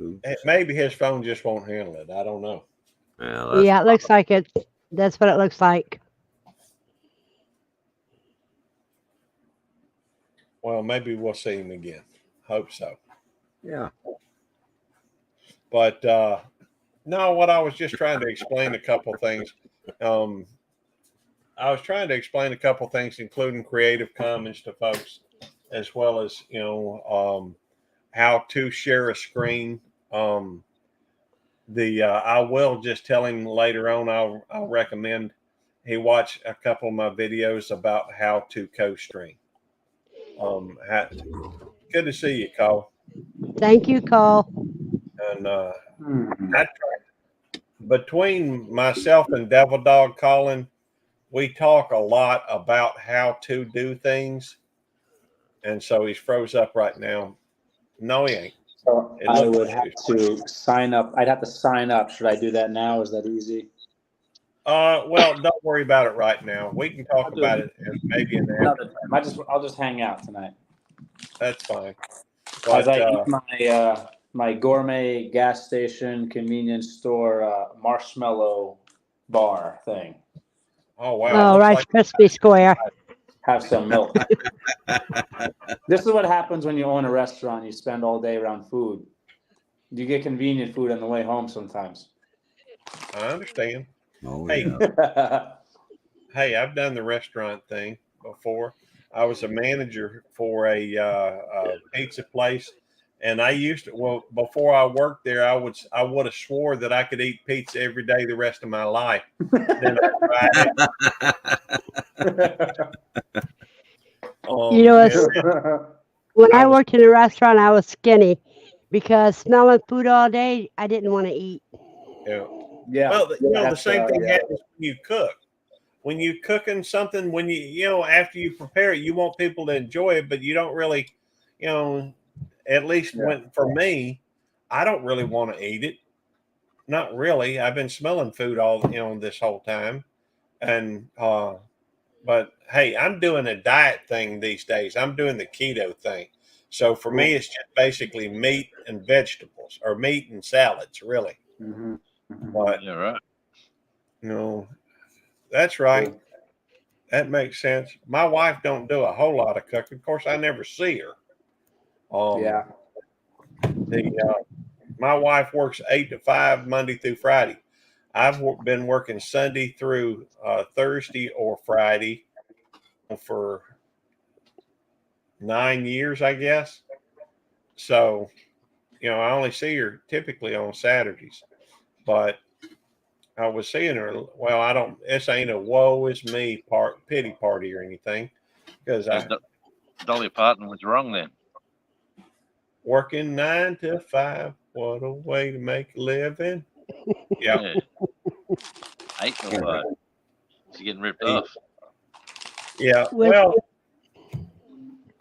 Oops. Maybe his phone just won't handle it. I don't know. Yeah, that's Yeah, it looks like it. That's what it looks like. Well, maybe we'll see him again. Hope so. yeah. But no, what I was just trying to explain a couple things. I was trying to explain a couple things, including Creative Commons to folks, as well as how to share a screen. I will just tell him later on. I'll recommend he watch a couple of my videos about how to co-stream. Good to see you, Cole. Thank you, Cole. And I tried, between myself and Devil Dog Colin, we talk a lot about how to do things. And so he's froze up right now. No, he ain't. So It I looks would like have to sign up. I'd have to sign up. Should I do that now? Is that easy? Well, don't worry about it right now. We can talk I'll do about it. it maybe in the Another time. I'll just hang out tonight. That's fine. As But I eat my gourmet gas station convenience store marshmallow bar thing. oh wow, Oh, looks Rice like Krispie Square. Have some milk. This is what happens when you own a restaurant. You spend all day around food. You get convenient food on the way home sometimes. I understand. Oh Hey. yeah. Hey, I've done the restaurant thing before. I was a manager for a pizza place, and I used to. Well, before I worked there, I would have swore that I could eat pizza every day the rest of my life. Then I tried it. You know, it's, when I worked in a restaurant, I was skinny because smelling food all day, I didn't want to eat. Yeah. Yeah. Well, the that's, same thing yeah. happens when you cook. When you cooking something, when after you prepare it, you want people to enjoy it, but you don't really, at least for me, I don't really want to eat it. Not really. I've been smelling food all, this whole time. And, but hey, I'm doing a diet thing these days. I'm doing the keto thing. So for me, it's just basically meat and vegetables, or meat and salads, really. Mm-hmm. But, Yeah, right. that's right. Cool. That makes sense. My wife don't do a whole lot of cooking. Of course, I never see her. Yeah. My wife works 8 to 5 Monday through Friday. I've been working Sunday through Thursday or Friday for 9 years, I guess. So, I only see her typically on Saturdays. But I was seeing her. Well, this ain't a woe is me pity party or anything, because Dolly Parton was wrong then. working 9 to 5. What a way to make a living. Yeah. 8 till 5. She's getting ripped off. Yeah. With- Well,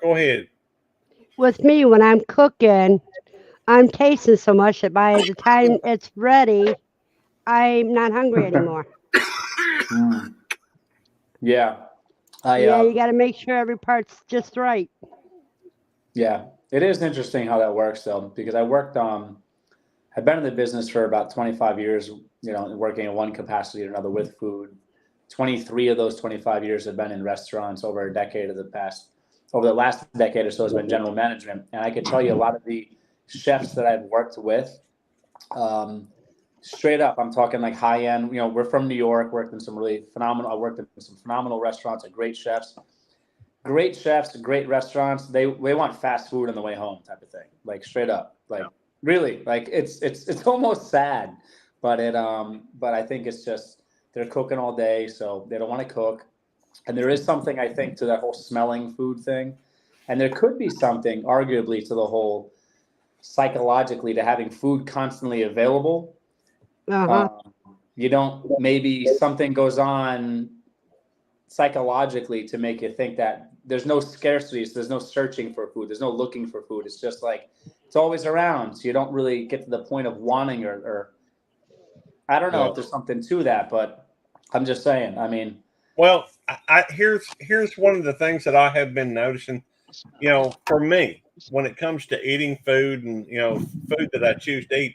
go ahead. With me, when I'm cooking, I'm tasting so much that by the time it's ready, I'm not hungry anymore. Yeah. Yeah, you got to make sure every part's just right. Yeah, it is interesting how that works though, because I worked I've been in the business for about 25 years, working in one capacity or another with food. 23 of those 25 years have been in restaurants. Over the last decade or so has been general management. And I can tell you a lot of the chefs that I've worked with, straight up, I'm talking like high end, we're from New York, I worked in some phenomenal restaurants and great chefs, great restaurants. They want fast food on the way home type of thing, like straight up, like really, like it's almost sad, but I think it's just, they're cooking all day, so they don't want to cook. And there is something, I think, to that whole smelling food thing. And there could be something, arguably, to the whole psychologically to having food constantly available. Maybe something goes on psychologically to make you think that there's no scarcity, so there's no searching for food, there's no looking for food. It's just like, it's always around. So you don't really get to the point of wanting or I don't know if there's something to that, but I'm just saying, I mean. Well, here's one of the things that I have been noticing, for me, when it comes to eating food and, food that I choose to eat,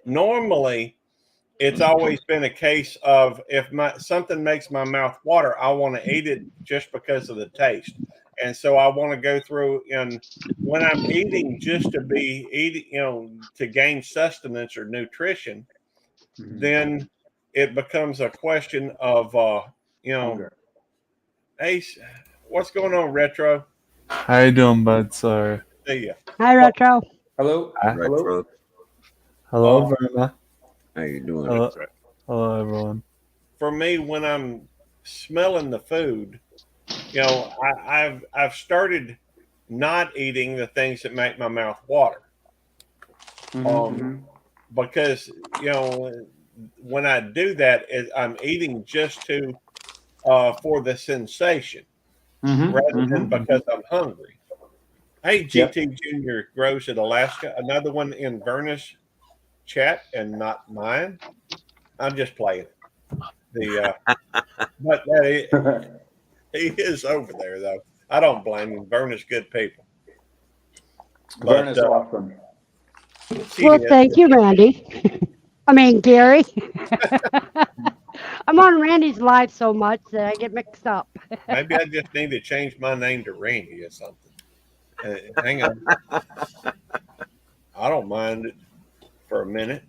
normally it's always been a case of if something makes my mouth water, I want to eat it just because of the taste. And so I want to go through, and when I'm eating just to be eating, to gain sustenance or nutrition, then it becomes a question of, Hunger. Hey, what's going on, Retro? How you doing, bud? Sorry. See ya. Hi, Retro. Hello. Retro. Hello, Verna. How you doing? Hello, everyone. For me, when I'm smelling the food, I've started not eating the things that make my mouth water. Because when I do that, I'm eating just for the sensation rather than because I'm hungry. Hey, GT Junior grows at Alaska. Another one in Verna's chat and not mine. I'm just playing. But he is over there though. I don't blame him. Verna's good people. Verna's awesome. Well, thank you, Randy. I mean, Gary. I'm on Randy's live so much that I get mixed up. Maybe I just need to change my name to Randy or something. Hang on. I don't mind it for a minute.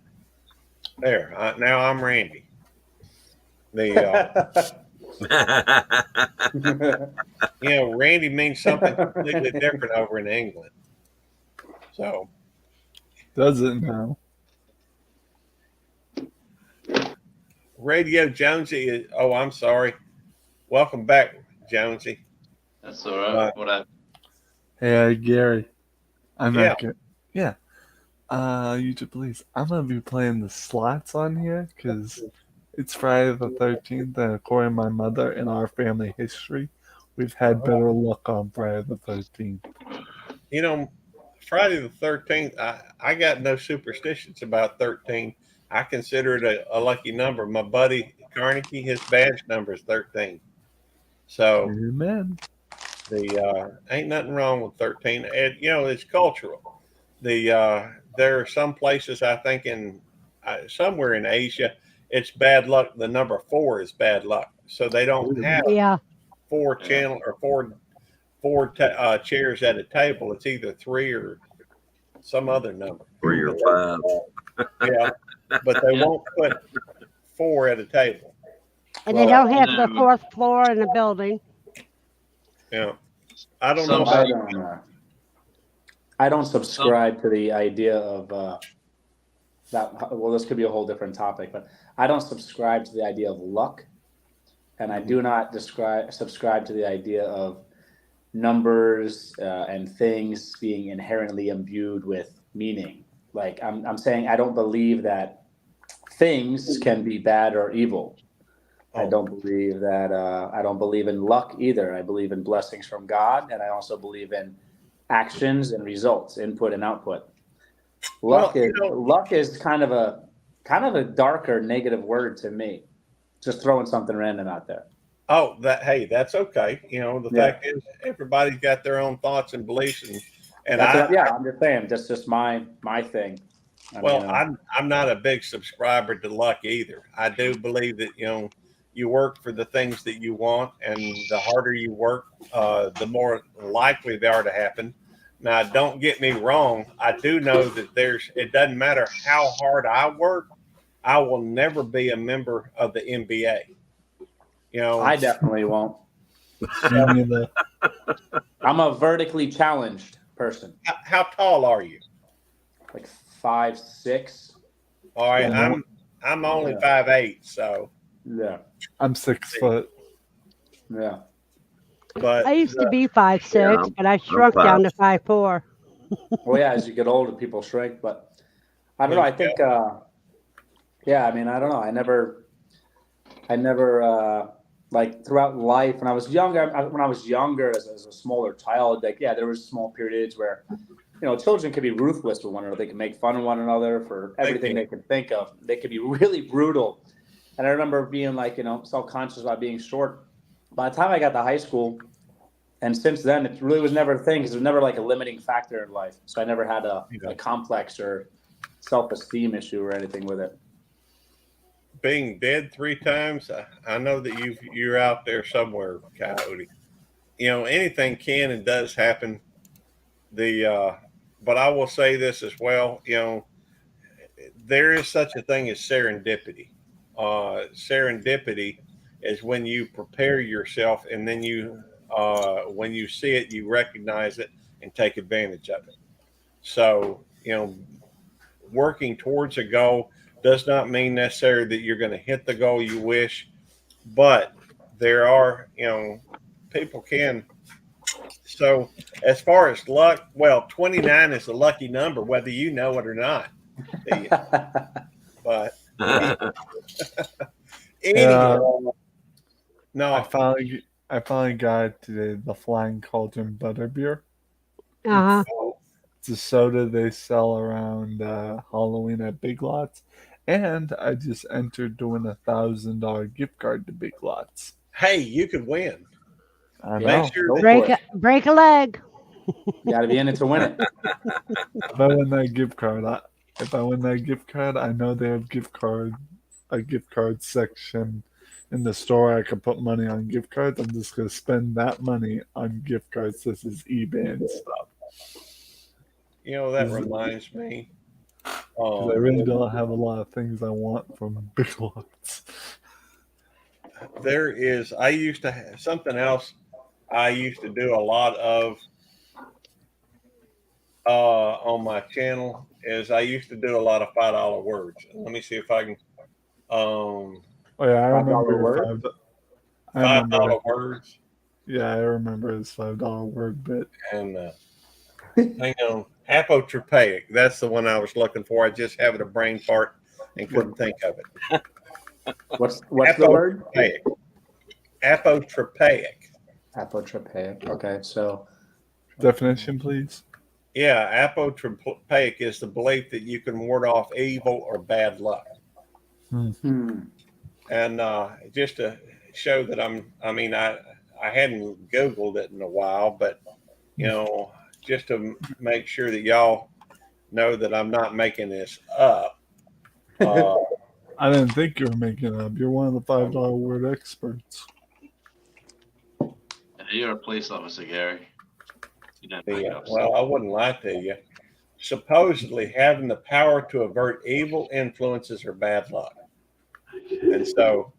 There. Now I'm Randy. Randy means something completely different over in England. So. Does it now? Radio Jonesy is. Oh, I'm sorry. Welcome back, Jonesy. That's all right. What happened? Hey, Gary. I'm Yeah. not good. Yeah. YouTube, please. I'm gonna be playing the slots on here because it's Friday the 13th, and according to my mother in our family history, we've had better luck on Friday the 13th. Friday the 13th. I got no superstitions about 13. I consider it a lucky number. My buddy Carnegie, his badge number is 13. So, Amen. Ain't nothing wrong with 13. And, it's cultural. There are some places, I think, somewhere in Asia, it's bad luck. The number 4 is bad luck. So they don't have 4 channel or four chairs at a table. It's either 3 or some other number. 3 or 5. Yeah. But they won't put 4 at a table. And they don't have the 4th floor in the building. Yeah. I don't know. I don't subscribe to the idea of that. Well, this could be a whole different topic, but I don't subscribe to the idea of luck. And I do not subscribe to the idea of numbers and things being inherently imbued with meaning. Like I'm saying, I don't believe that things can be bad or evil. I don't believe that. I don't believe in luck either. I believe in blessings from God, and I also believe in actions and results, input and output. Luck is kind of a darker negative word to me. Just throwing something random out there. Oh, that's okay. The fact is, everybody's got their own thoughts and beliefs, and I'm just saying, that's just my thing. Well, I'm not a big subscriber to luck either. I do believe that you work for the things that you want, and the harder you work, the more likely they are to happen. Now, don't get me wrong. I do know that it doesn't matter how hard I work, I will never be a member of the NBA. I definitely won't. Me neither. I'm a vertically challenged person. How tall are you? Like 5'6". All right, Yeah. I'm only Yeah. 5'8", so Yeah. I'm 6 foot. Yeah. but I used to be 5'6", Yeah, but I shrunk down to 5'4". Well, yeah, as you get older, people shrink, but I don't know. I think, yeah, I mean, I don't know. I never, like throughout life, when I was younger, as a smaller child, like, yeah, there was small periods where, children could be ruthless with one another. They could make fun of one another for everything they could think of. They could be really brutal. And I remember being like, self-conscious about being short. By the time I got to high school, and since then, it really was never a thing because it was never like a limiting factor in life. So I never had a complex or self-esteem issue or anything with it. being dead 3 times, I know that you're out there somewhere, Coyote. Anything can and does happen. But I will say this as well. There is such a thing as serendipity. Serendipity is when you prepare yourself, and then when you see it, you recognize it and take advantage of it. So, working towards a goal does not mean necessarily that you're going to hit the goal you wish, but there are, people can. So, as far as luck, well, 29 is a lucky number, whether you know it or not. But anyway, no, I finally got it today. The Flying Cauldron Butterbeer. Uh-huh. It's a soda they sell around Halloween at Big Lots, and I just entered to win $1,000 gift card to Big Lots. hey, you could win. I know. Make sure Go that for it. Break a leg. You got to be in it to win it. If I win that gift card, I know they have a gift card section in the store. I could put money on gift cards. I'm just gonna spend that money on gift cards. This is eBay and stuff. that reminds me. 'Cause I really don't have a lot of things I want from Big Lots. I used to have something else I used to do a lot of on my channel is I used to do a lot of $5 words. Let me see if I can. Oh yeah, I remember your word? $5 words. Yeah, I remember his $5 word bit. And hang on, apotropaic. That's the one I was looking for. I just having a brain fart and couldn't think of it. What's the word? Apotropaic. Apotropaic. Okay, so Definition, please. Yeah, apotropaic is the belief that you can ward off evil or bad luck. And just to show that I hadn't Googled it in a while, but just to make sure that y'all know that I'm not making this up. I didn't think you were making it up. You're one of the $5 word experts. You're a police officer, Gary. You don't make up stuff. Well, I wouldn't lie to you. Supposedly having the power to avert evil influences or bad luck. And so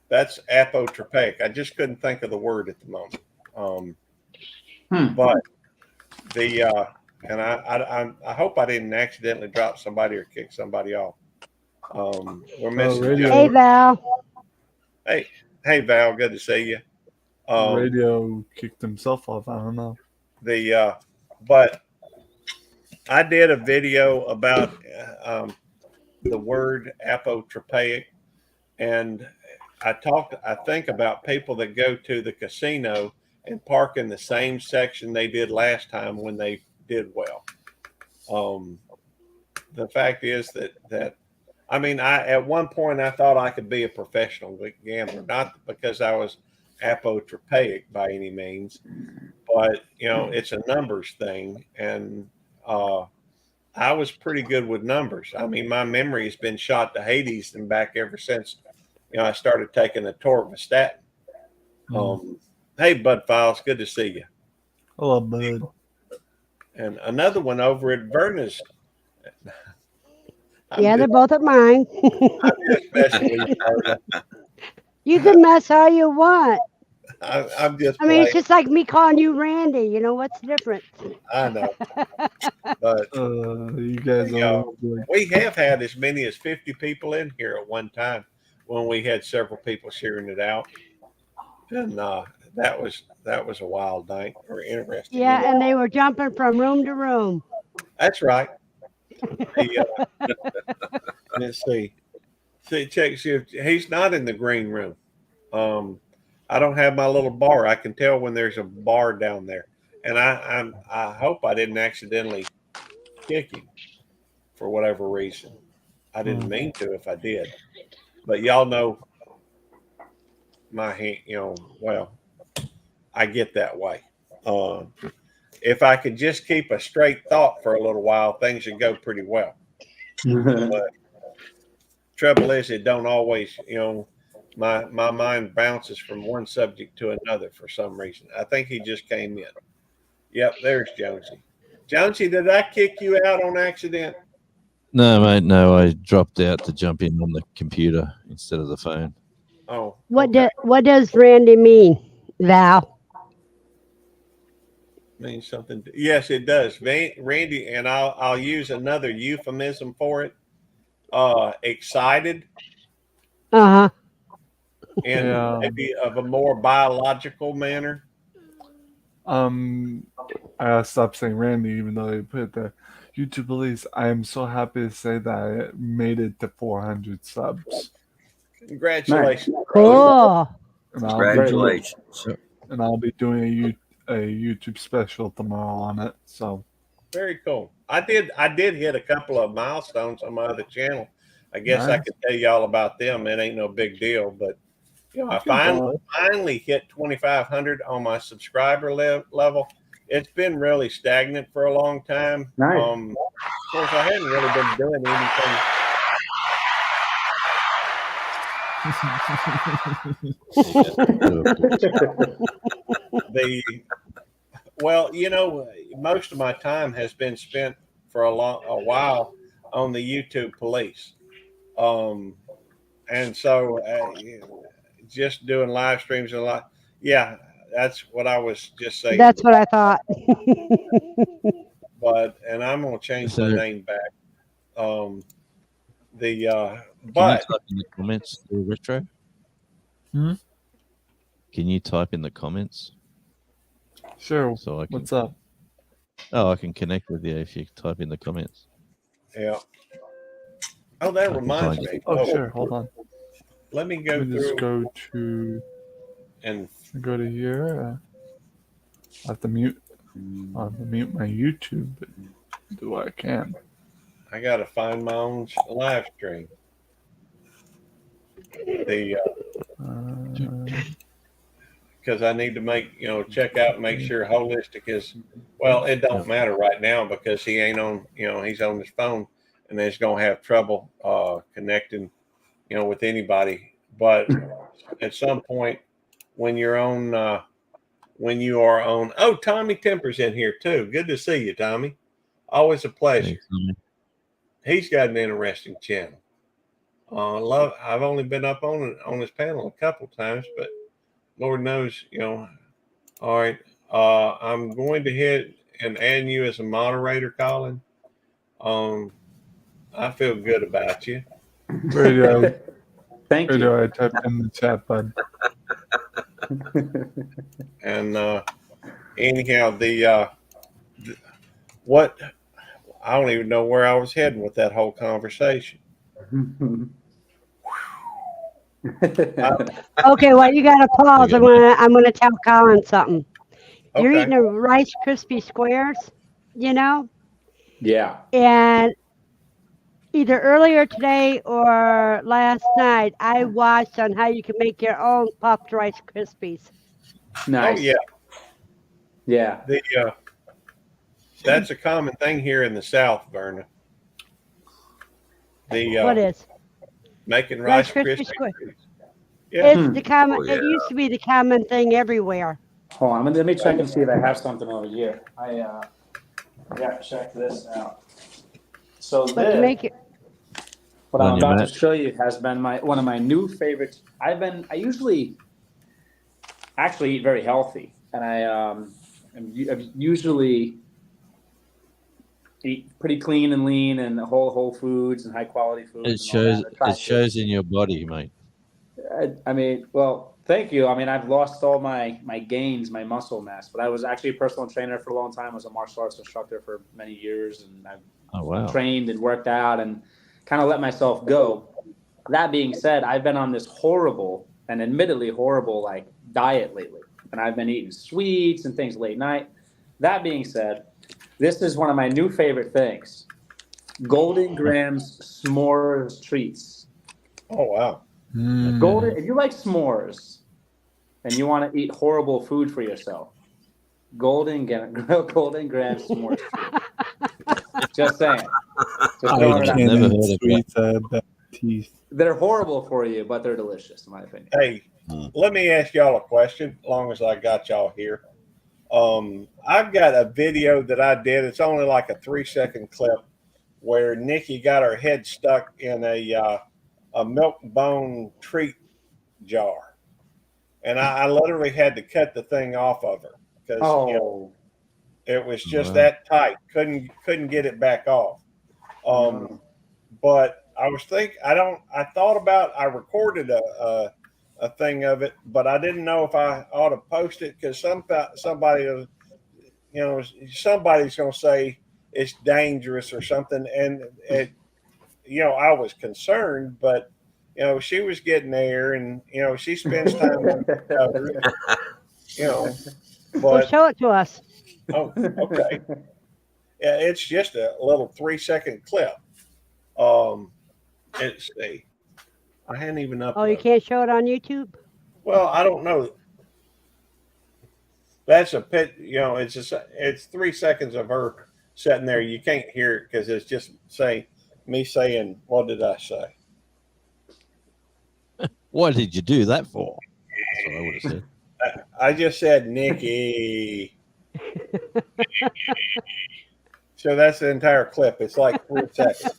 that's apotropaic. I just couldn't think of the word at the moment. But and I hope I didn't accidentally drop somebody or kick somebody off. We're missing Hey, Val. Hey, Val. Good to see you. Radio kicked himself off. I don't know. But I did a video about the word apotropaic, and I think about people that go to the casino and park in the same section they did last time when they did well. The fact is that I at one point I thought I could be a professional gambler, not because I was apotropaic by any means, but it's a numbers thing, and I was pretty good with numbers. I mean, my memory has been shot to Hades and back ever since, I started taking a torvastatin. Hey, Bud Files, good to see you. Hello, bud. And another one over at Verna's. Yeah, they're both at mine. I'm just messing with you, Verna. You can mess all you want. I'm just I mean, it's playing. just like me calling you Randy. You know, what's the difference? I know. But You guys are like, we have had as many as 50 people in here at one time when we had several people sharing it out. And that was a wild night or interesting. Yeah, and they were jumping from room to room. That's right. Let's see. See, he's not in the green room. I don't have my little bar. I can tell when there's a bar down there, and I hope I didn't accidentally kick him for whatever reason. I didn't mean to if I did, but y'all know my hand. Well, I get that way. If I could just keep a straight thought for a little while, things would go pretty well. But trouble is, it don't always. My mind bounces from one subject to another for some reason. I think he just came in. Yep, there's Jonesy. Jonesy, did I kick you out on accident? No, mate, no. I dropped out to jump in on the computer instead of the phone. Oh, What does Randy mean, Val? Means something. Yes, it does. Randy, and I'll use another euphemism for it. Excited. Uh-huh. And Yeah. maybe of a more biological manner. I stopped saying Randy, even though they put it there. YouTube Police, I am so happy to say that I made it to 400 subs. Congratulations. Cool. And Congratulations. I'll be doing a YouTube special tomorrow on it. So Very cool. I did hit a couple of milestones on my other channel. I guess I Nice. could tell y'all about them. It ain't no big deal, but I finally hit 2,500 on my subscriber level. It's been really stagnant for a long time. Nice. Of course, I hadn't really been doing anything. Most of my time has been spent for a while on the YouTube Police, and so just doing live streams and a lot. Yeah, that's what I was just saying. That's what I thought. And I'm gonna change my name back. Can you But type in the comments, the retro? Hmm? Can you type in the comments sure. so I can? What's up? Oh, I can connect with you if you type in the comments. yeah. Oh, that reminds me. Oh, sure. Hold on. Let me go Let me just through go to and here. I have to mute. I'll have to mute my YouTube, but do what I can. I got to find my own live stream. Because I need to check out and make sure Holistic is, well, it don't matter right now because he ain't on, he's on his phone and he's going to have trouble connecting, with anybody. But at some point when you're on, oh, Tommy Temper's in here too. Good to see you, Tommy. Always a pleasure. Thanks, Tommy. He's got an interesting channel. I've only been up on his panel a couple times, but Lord knows, All right. I'm going to hit and add you as a moderator, Colin. I feel good about you. Radio. Thank you. Radio, I typed in the chat, bud. And anyhow, what I don't even know where I was heading with that whole conversation. Okay, well, you got to pause. I'm gonna tell Colin something. You're Okay. eating a Rice Krispie Squares, Yeah. and either earlier today or last night, I watched on how you can make your own puffed Rice Krispies. Nice. Oh yeah. Yeah. That's a common thing here in the South, Verna. The What is? making Rice Rice Krispies Krispie quick. treats. Yeah. It's the common. Oh, It yeah. used to be the common thing everywhere. Hold on, let me check and see if I have something over here. I got to check this out. So But to this, make it, what On I'm your about to mat. show you has been one of my new favorites. I usually actually eat very healthy, and I usually eat pretty clean and lean and whole foods and high quality foods. It and shows. all that. I try It shows in your body, mate. I mean, well, thank you. I mean, I've lost all my gains, my muscle mass, but I was actually a personal trainer for a long time. I was a martial arts instructor for many years, and I've Oh wow. trained and worked out and kind of let myself go. That being said, I've been on this horrible and admittedly horrible like diet lately, and I've been eating sweets and things late night. That being said, this is one of my new favorite things: Golden Grams s'mores treats. Oh wow. Mm. Golden, if you like s'mores and you want to eat horrible food for yourself, Golden Grams s'mores treats. Just saying. Just I throwing it out. Never can't heard eat of sweets. I have bad teeth. They're horrible for you, but they're delicious, in my opinion. Hey, let me ask y'all a question. As long as I got y'all here, I've got a video that I did. It's only like a 3-second clip where Nikki got her head stuck in a milk bone treat jar, and I literally had to cut the thing off of her because Oh, it was just Wow. that tight. Couldn't get it back off. But I was I recorded a thing of it, but I didn't know if I ought to post it because somebody's going to say it's dangerous or something. And I was concerned, but she was getting there, and she spends time with others, well, but show it to us. oh, okay. Yeah, it's just a little 3-second clip. Let's see. I hadn't even uploaded. Oh, you can't show it on YouTube? Well, I don't know. That's a pit. It's 3 seconds of her sitting there. You can't hear it because it's just me saying, "What did I say?" What did you do that for? That's what I would have said. I just said Nikki. So that's the entire clip. It's like 3 seconds.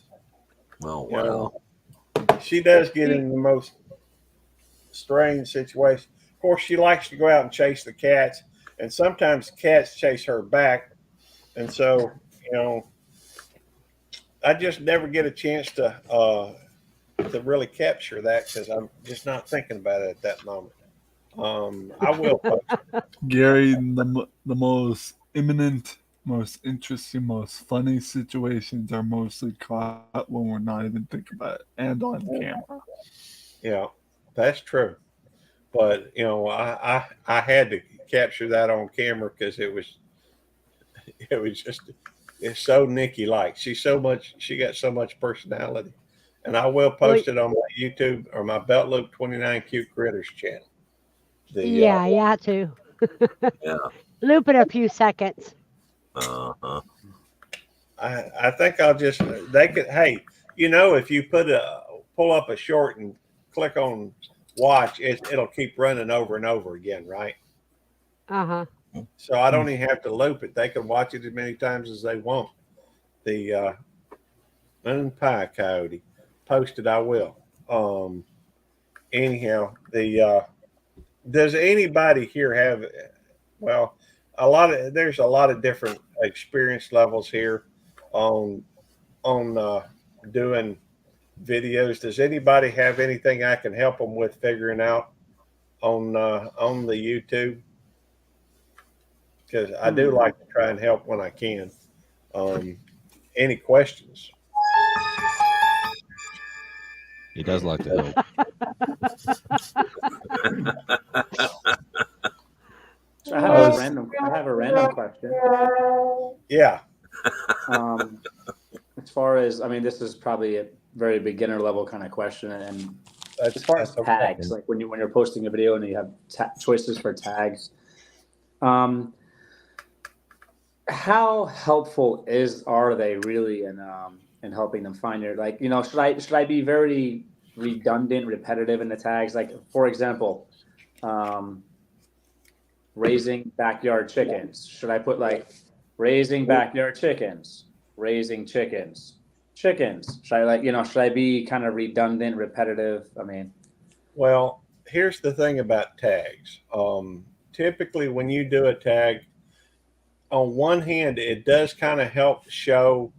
Oh, You wow. know, she does get in the most strange situation. Of course, she likes to go out and chase the cats, and sometimes cats chase her back. And so, I just never get a chance to really capture that because I'm just not thinking about it at that moment. I will post it. Gary, the most imminent, most interesting, most funny situations are mostly caught when we're not even thinking about it and on camera. Yeah, that's true. But I had to capture that on camera because it's so Nikki like. She got so much personality. And I will post it on my YouTube or my Belt Loop 29 Cute Critters channel. Yeah, you have to. Yeah. Loop it a few seconds. Uh-huh. I think I'll just hey, if you pull up a short and click on watch, it'll keep running over and over again, right? Uh-huh. So I don't even have to loop it. They can watch it as many times as they want. The Moon Pie Coyote. Posted, I will. Anyhow, does anybody here have? Well, there's a lot of different experience levels here on doing videos. Does anybody have anything I can help them with figuring out on the YouTube? Because I do like to try and help when I can. Any questions? He does like to help. I have a random question. Yeah. As far as, this is probably a very beginner level kind of question, and That's, as far as that's okay. tags, like when you're posting a video and you have choices for tags, how helpful are they really in helping them find your, like, should I be very redundant, repetitive in the tags? Like, for example, raising backyard chickens. Should I put like raising backyard chickens, raising chickens, chickens? Should I, like, should I be kind of redundant, repetitive? I mean, Well, here's the thing about tags. Typically, when you do a tag, on one hand, it does kind of help show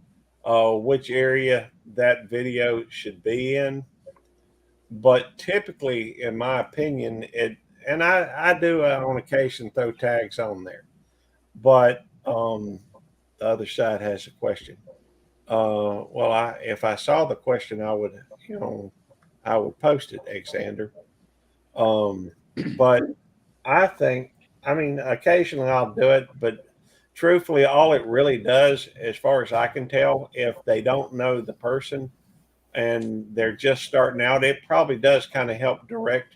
which area that video should be in. But typically, in my opinion, and I do on occasion throw tags on there. But the other side has a question. Well, if I saw the question, I would, I would post it, Xander. But I mean, occasionally I'll do it, but truthfully, all it really does, as far as I can tell, if they don't know the person and they're just starting out, it probably does kind of help direct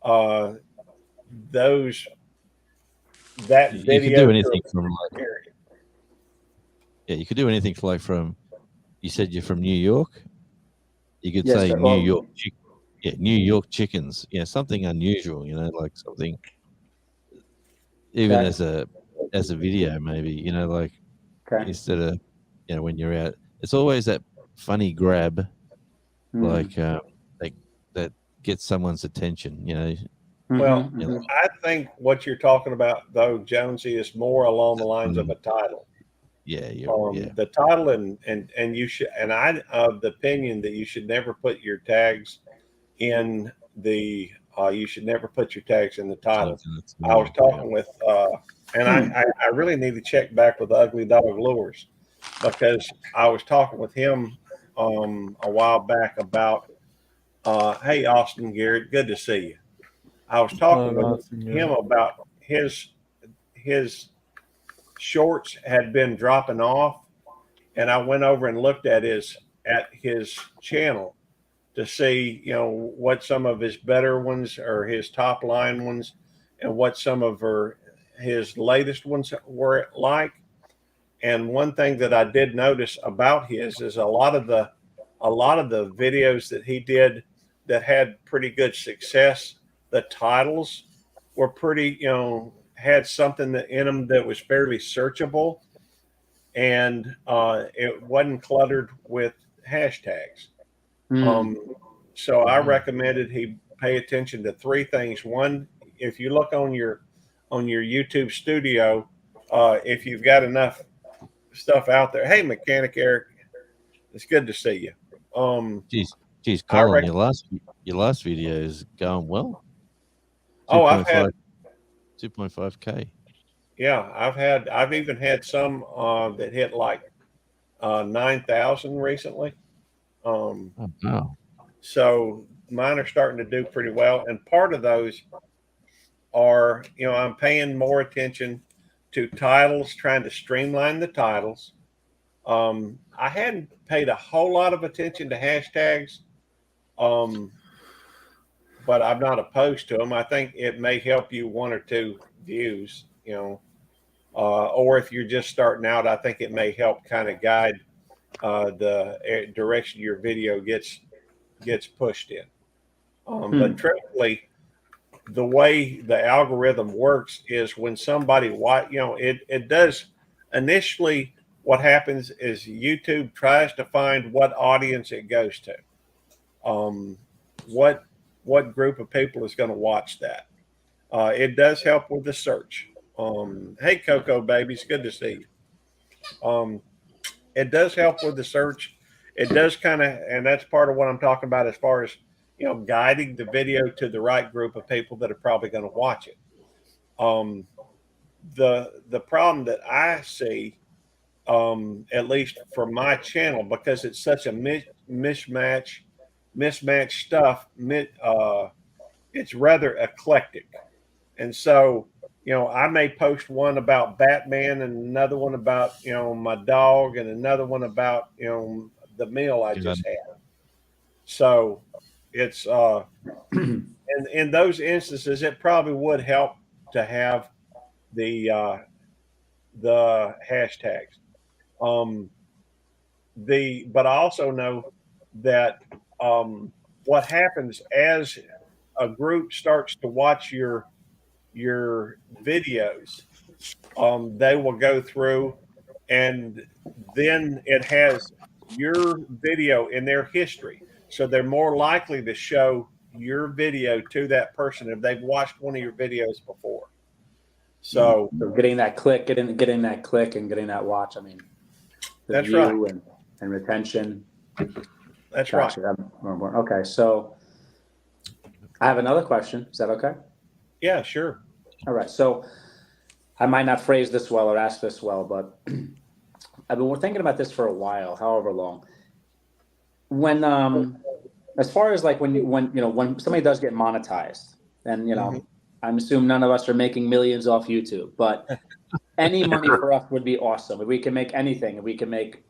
uh, those that You could video do to anything a from like, area. yeah, you could do anything for like from. You said you're from New York. You could yes, say sir. New Well, York, New York chickens. Something unusual. Like something even okay, as a video, maybe. Like okay. instead of when you're out, it's always that funny grab, like that gets someone's attention. Well, Mhm. I think what you're talking about, though, Jonesy, is more along the lines of a title. Yeah, yeah. The title and you should, and I of the opinion that you should never put your tags in the you should never put your tags in the title. Something that's I was new, yeah. talking with and I really need to check back with Ugly Dog Lures, because I was talking with him a while back about hey, Austin Garrett, good to see you. I was talking with Awesome, him yeah. about his shorts had been dropping off, and I went over and looked at his channel to see what some of his better ones or his top line ones, and what some of his latest ones were like. And one thing that I did notice about his is a lot of the videos that he did that had pretty good success, the titles were pretty, had something in them that was fairly searchable, and it wasn't cluttered with hashtags. So I recommended he pay attention to three things. One, if you look on your YouTube studio, if you've got enough stuff out there. Hey, Mechanic Eric, it's good to see you. Geez, I Colin, rec- your last video is going well. oh, I've had 2.5K. yeah, I've even had some that hit like 9,000 recently. Oh, wow. So mine are starting to do pretty well, and part of those are I'm paying more attention to titles, trying to streamline the titles. I hadn't paid a whole lot of attention to hashtags, but I'm not opposed to them. I think it may help you one or two views, or if you're just starting out, I think it may help kind of guide the direction your video gets pushed in. But truthfully, the way the algorithm works is when somebody it does initially. What happens is YouTube tries to find what audience it goes to, what group of people is going to watch that. It does help with the search. Hey, Coco babies, good to see you. It does help with the search. It does kind of, and that's part of what I'm talking about as far as guiding the video to the right group of people that are probably going to watch it. The problem that I see, at least for my channel, because it's such a mismatched stuff, it's rather eclectic. And so, I may post one about Batman and another one about, my dog and another one about, the meal I just had. So it's, in those instances, it probably would help to have the the hashtags. But I also know that what happens as a group starts to watch your videos, they will go through, and then it has your video in their history, so they're more likely to show your video to that person if they've watched one of your videos before. So getting that click, getting that click, and getting that watch. I mean, the That's view right. and retention. that's Gotcha. right. Okay, so I have another question. Is that okay? Yeah, sure. All right. So I might not phrase this well or ask this well, but I've been thinking about this for a while, however long. When as far as like when somebody does get monetized, and I'm assuming none of us are making millions off YouTube, but any money for us would be awesome. If we can make anything, if we can make,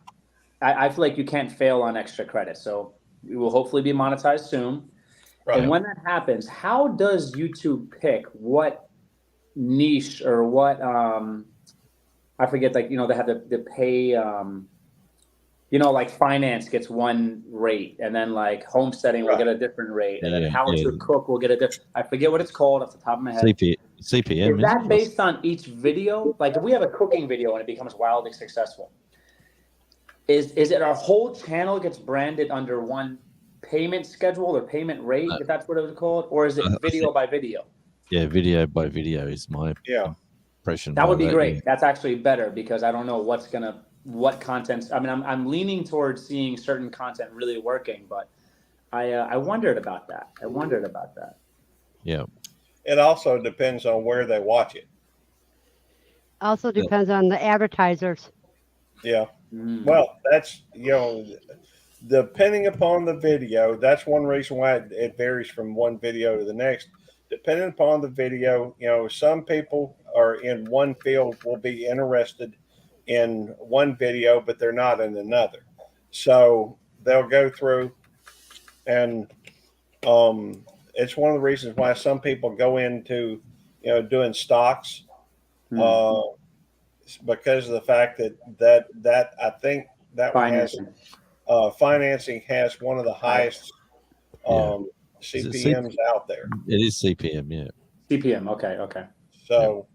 I feel like you can't fail on extra credit. So we will hopefully be monetized soon. Right. And when that happens, how does YouTube pick what niche or what I forget, like, they have the pay, like finance gets one rate, and then like homesteading will get a different rate, and then how to cook will get a different, I forget what it's called off the top of my head. CPM. Is that based on each video? Like if we have a cooking video and it becomes wildly successful, is it our whole channel gets branded under one payment schedule or payment rate, if that's what it was called, or is it video by video? Yeah, video by video is my impression. That would be great. Yeah. That's actually better, because I don't know what content. I mean, I'm leaning towards seeing certain content really working, but I wondered about that. Yeah. It also depends on where they watch it. Also depends on the advertisers. Yeah. Well, that's, depending upon the video, that's one reason why it varies from one video to the next. Depending upon the video, some people are in one field will be interested in one video, but they're not in another. So they'll go through, and it's one of the reasons why some people go into, doing stocks, because of the fact that I think that financing has one of the highest CPMs out there. It is CPM, yeah. CPM, okay. So,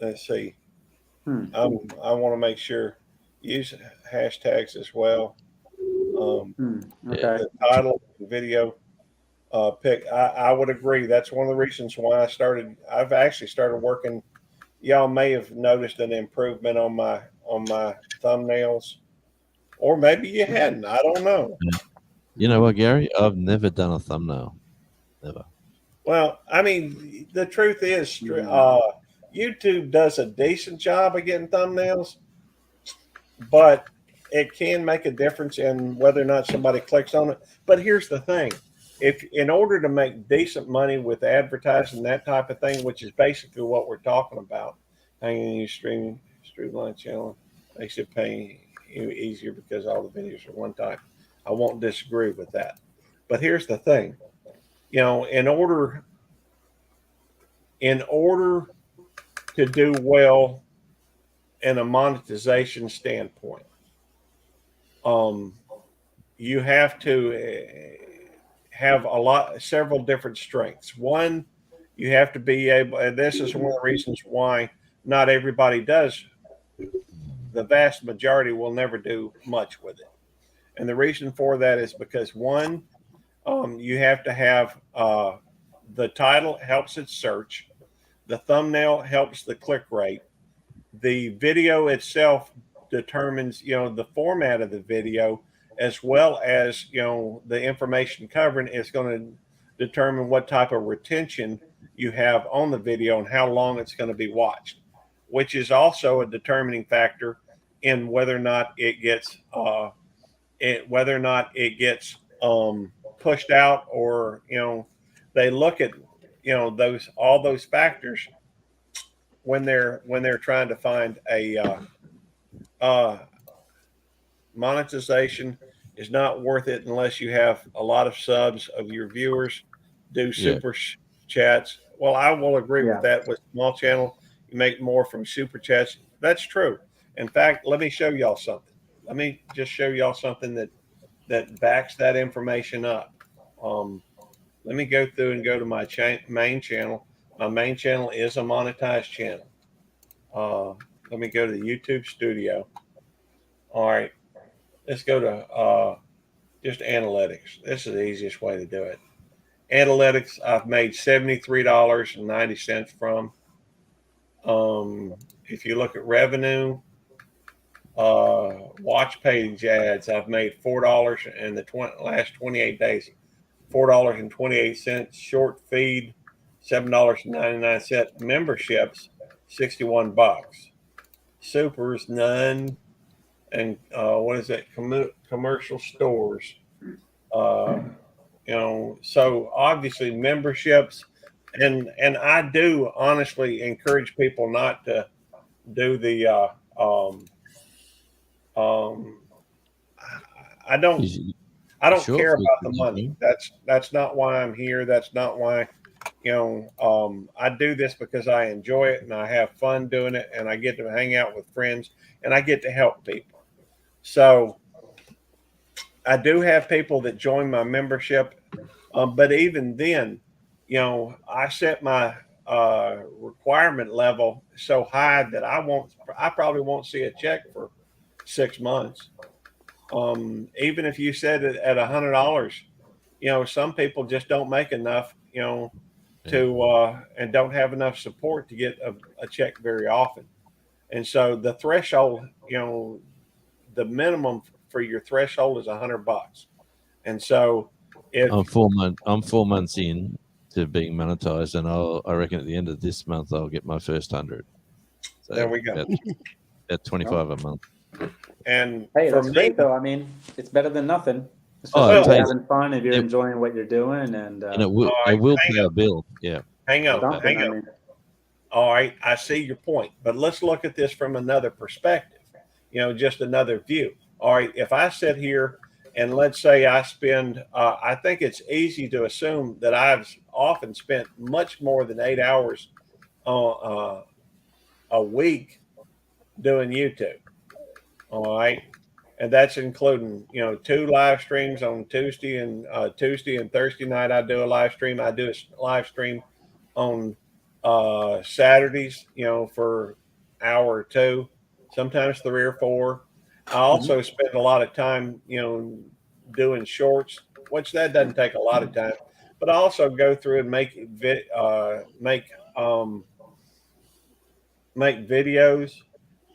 let's see. I want to make sure use hashtags as well. The title, video, pick. I would agree. That's one of the reasons why I've actually started working. Y'all may have noticed an improvement on my thumbnails, or maybe you hadn't. I don't know. You know what, Gary? I've never done a thumbnail. Never. Well, I mean, the truth is, YouTube does a decent job of getting thumbnails, but it can make a difference in whether or not somebody clicks on it. But here's the thing. If in order to make decent money with advertising, that type of thing, which is basically what we're talking about, hanging your streamline channel makes it pay easier because all the videos are one type. I won't disagree with that. But here's the thing. In order to do well in a monetization standpoint, you have to have several different strengths. One, you have to be able, and this is one of the reasons why not everybody does. The vast majority will never do much with it. And the reason for that is because one, you have to have the title helps it search, the thumbnail helps the click rate, the video itself determines the format of the video, as well as the information covering is going to determine what type of retention you have on the video and how long it's going to be watched, which is also a determining factor in whether or not it gets pushed out, or they look at all those factors when they're trying to find a monetization is not worth it unless you have a lot of subs of your viewers, do super chats. Well, I will agree with that. With small channel, make more from super chats. That's true. In fact, let me show y'all something. Let me just show y'all something that backs that information up. Let me go through and go to my main channel. My main channel is a monetized channel. Let me go to the YouTube studio. All right, let's go to just analytics. This is the easiest way to do it. Analytics, I've made $73.90 from. If you look at revenue, watch page ads, I've made $4 in the last 28 days, $4.28. Short feed, $7.99. Memberships, $61. Supers, none. And what is it? Commercial stores. So obviously memberships, and I do honestly encourage people not to do the I don't Sure, care for about the the money. That's not why I'm here. That's not why, I do this because I enjoy it and I have fun doing it, and I get to hang out with friends and I get to help people. So I do have people that join my membership, but even then, I set my requirement level so high that I probably won't see a check for 6 months. Even if you set it at $100, some people just don't make enough, to and don't have enough support to get a check very often. And so the threshold, the minimum for your threshold is $100. And so if I'm 4 months in to being monetized, and I reckon at the end of this month I'll get my first 100. So there we go. About 25 a month. And Hey, for that's me, great though. I mean, it's better than nothing. Oh, Especially it if you're takes- having fun, if you're enjoying what you're doing, and And it will All right, pay a bill. Yeah. hang on, something. hang I on. mean, All right, I see your point, but let's look at this from another perspective, just another view. All right, if I sit here and let's say I spend, I think it's easy to assume that I've often spent much more than 8 hours a week doing YouTube. All right. And that's including, 2 live streams on Tuesday and Thursday night. I do a live stream. I do a live stream on Saturdays, for hour or two, sometimes 3 or 4. I also spend a lot of time, doing shorts, which that doesn't take a lot of time. But I also go through and make videos.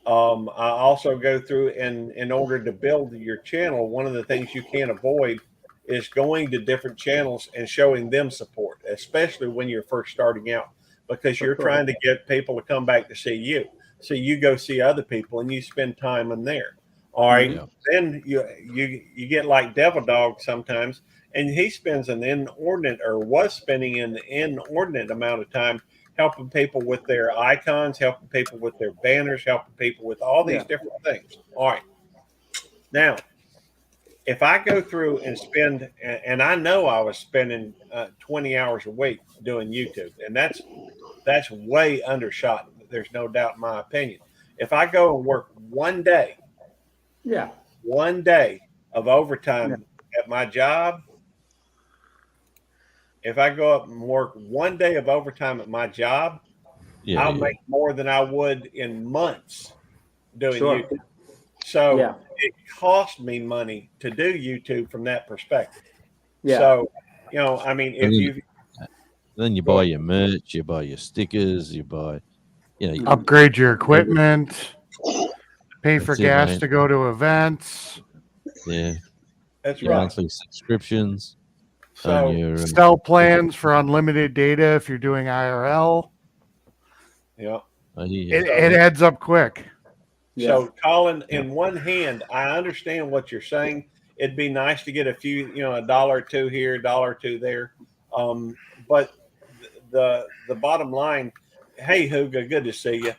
I also go through, and in order to build your channel, one of the things you can't avoid is going to different channels and showing them support, especially when you're first starting out, because you're trying to get people to come back to see you. So you go see other people and you spend time in there. All right. Yeah. Then you get like Devil Dog sometimes, and he spends an inordinate, or was spending an inordinate amount of time helping people with their icons, helping people with their banners, helping people with all these different things. All right. Now, if I go through and spend, and I know I was spending 20 hours a week doing YouTube, and that's way undershot. There's no doubt in my opinion. If I go and work one day of overtime at my job, if I go up and work one day of overtime at my job, I'll make more than I would in months doing YouTube. So it cost me money to do YouTube from that perspective. So, I mean, then you buy your merch, you buy your stickers, you buy, upgrade your equipment, pay for That's it, gas mate. to go to events, that's your right. monthly subscriptions, So on your sell plans for unlimited data if you're doing IRL. yeah. It adds up quick. So, Colin, in one hand, I understand what you're saying. It'd be nice to get a few, $1 or $2 here, $1 or $2 there. But the bottom line, hey, Huga, good to see you.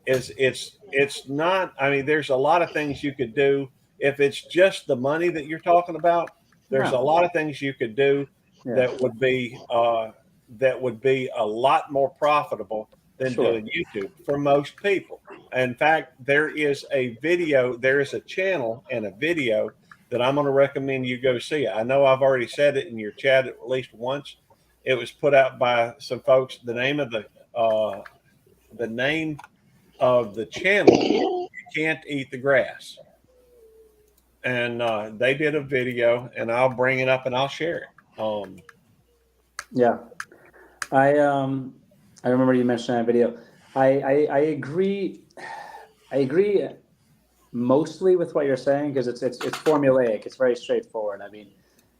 It's not. I mean, there's a lot of things you could do if it's just the money that you're talking about. There's a lot of things you could do that would be a lot more profitable than Sure. doing YouTube for most people. In fact, there is a channel and a video that I'm going to recommend you go see. I know I've already said it in your chat at least once. It was put out by some folks. The name of the channel, You Can't Eat the Grass. And they did a video, and I'll bring it up and I'll share it. Yeah, I remember you mentioned that video. I agree. I agree mostly with what you're saying because it's formulaic. It's very straightforward. I mean,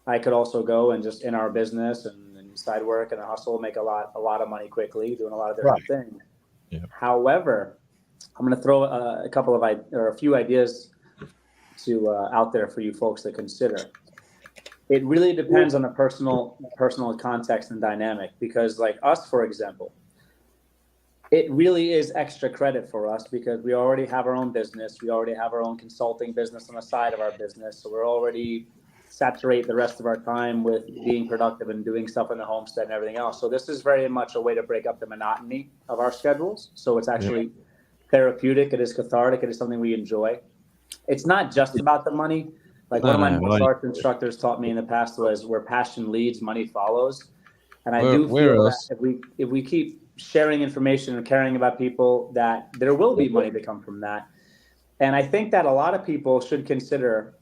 I could also go and just in our business and side work and the hustle make a lot of money quickly, doing a lot of different things. Yeah. However, I'm going to throw a few ideas to out there for you folks to consider. It really depends on the personal context and dynamic, because like us, for example, it really is extra credit for us because we already have our own business. We already have our own consulting business on the side of our business. So we're already saturate the rest of our time with being productive and doing stuff in the homestead and everything else. So this is very much a way to break up the monotony of our schedules. So it's actually therapeutic. It is cathartic. It is something we enjoy. It's not just about the money. Like one of my martial arts instructors taught me in the past was where passion leads, money follows. And I do feel that if we keep sharing information and caring about people, that there will be money to come from that. And I think that a lot of people should consider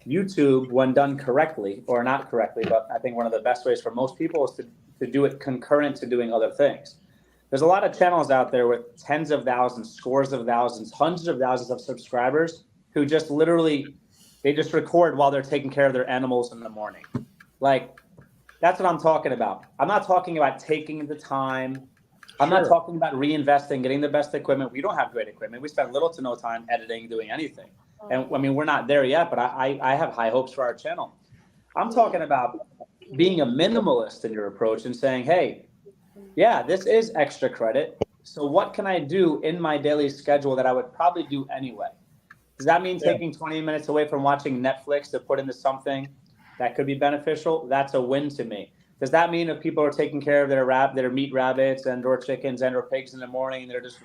YouTube, when done correctly, or not correctly, but I think one of the best ways for most people is to do it concurrent to doing other things. There's a lot of channels out there with tens of thousands, scores of thousands, hundreds of thousands of subscribers who just literally, they just record while they're taking care of their animals in the morning. Like, that's what I'm talking about. I'm not talking about taking the time. I'm not talking about reinvesting, getting the best equipment. We don't have great equipment. We spend little to no time editing, doing anything. And I mean, we're not there yet, but I have high hopes for our channel. I'm talking about being a minimalist in your approach and saying, hey, yeah, this is extra credit. So what can I do in my daily schedule that I would probably do anyway? Does that mean taking 20 minutes away from watching Netflix to put into something that could be beneficial? That's a win to me. Does that mean if people are taking care of their meat rabbits and or chickens and or pigs in the morning and they're just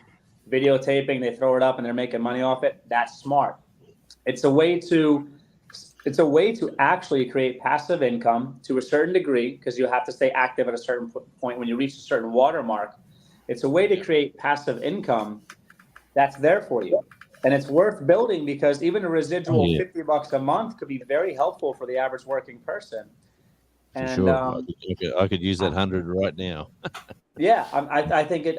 videotaping, they throw it up and they're making money off it? That's smart. It's a way to actually create passive income to a certain degree, because you have to stay active at a certain point when you reach a certain watermark. It's a way to create passive income that's there for you. And it's worth building because even a residual $50 a month could be very helpful for the average working person. And sure. I could use that 100 right now. Yeah, I think it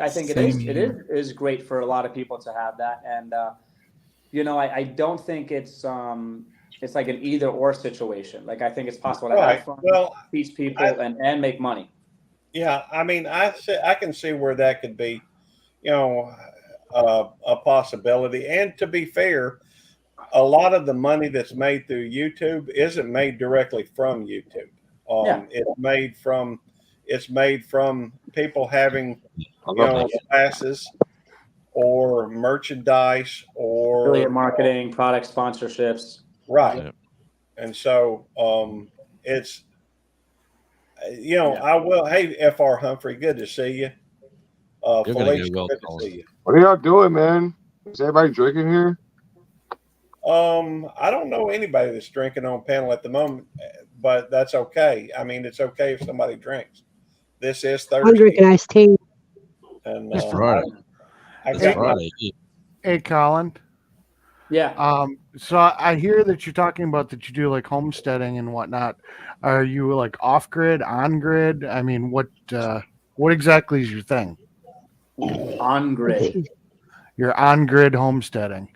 is great for a lot of people to have that. And I don't think it's like an either or situation. Like, I think it's possible to have fun, teach people, and make money. Yeah, I mean, I can see where that could be, a possibility. And to be fair, a lot of the money that's made through YouTube isn't made directly from YouTube. It's made from people having classes or merchandise or affiliate marketing, product sponsorships. Right. Yeah. And so it's I will. Hey, FR Humphrey, good to see you. Felicia, good to see you. What are y'all doing, man? Is everybody drinking here? I don't know anybody that's drinking on panel at the moment, but that's okay. I mean, it's okay if somebody drinks. This is Thursday. I'm drinking iced tea. And that's right. Hey, Colin. Yeah. So I hear that you're talking about that you do like homesteading and whatnot. Are you like off grid, on grid? I mean, what exactly is your thing? On grid. You're on grid homesteading.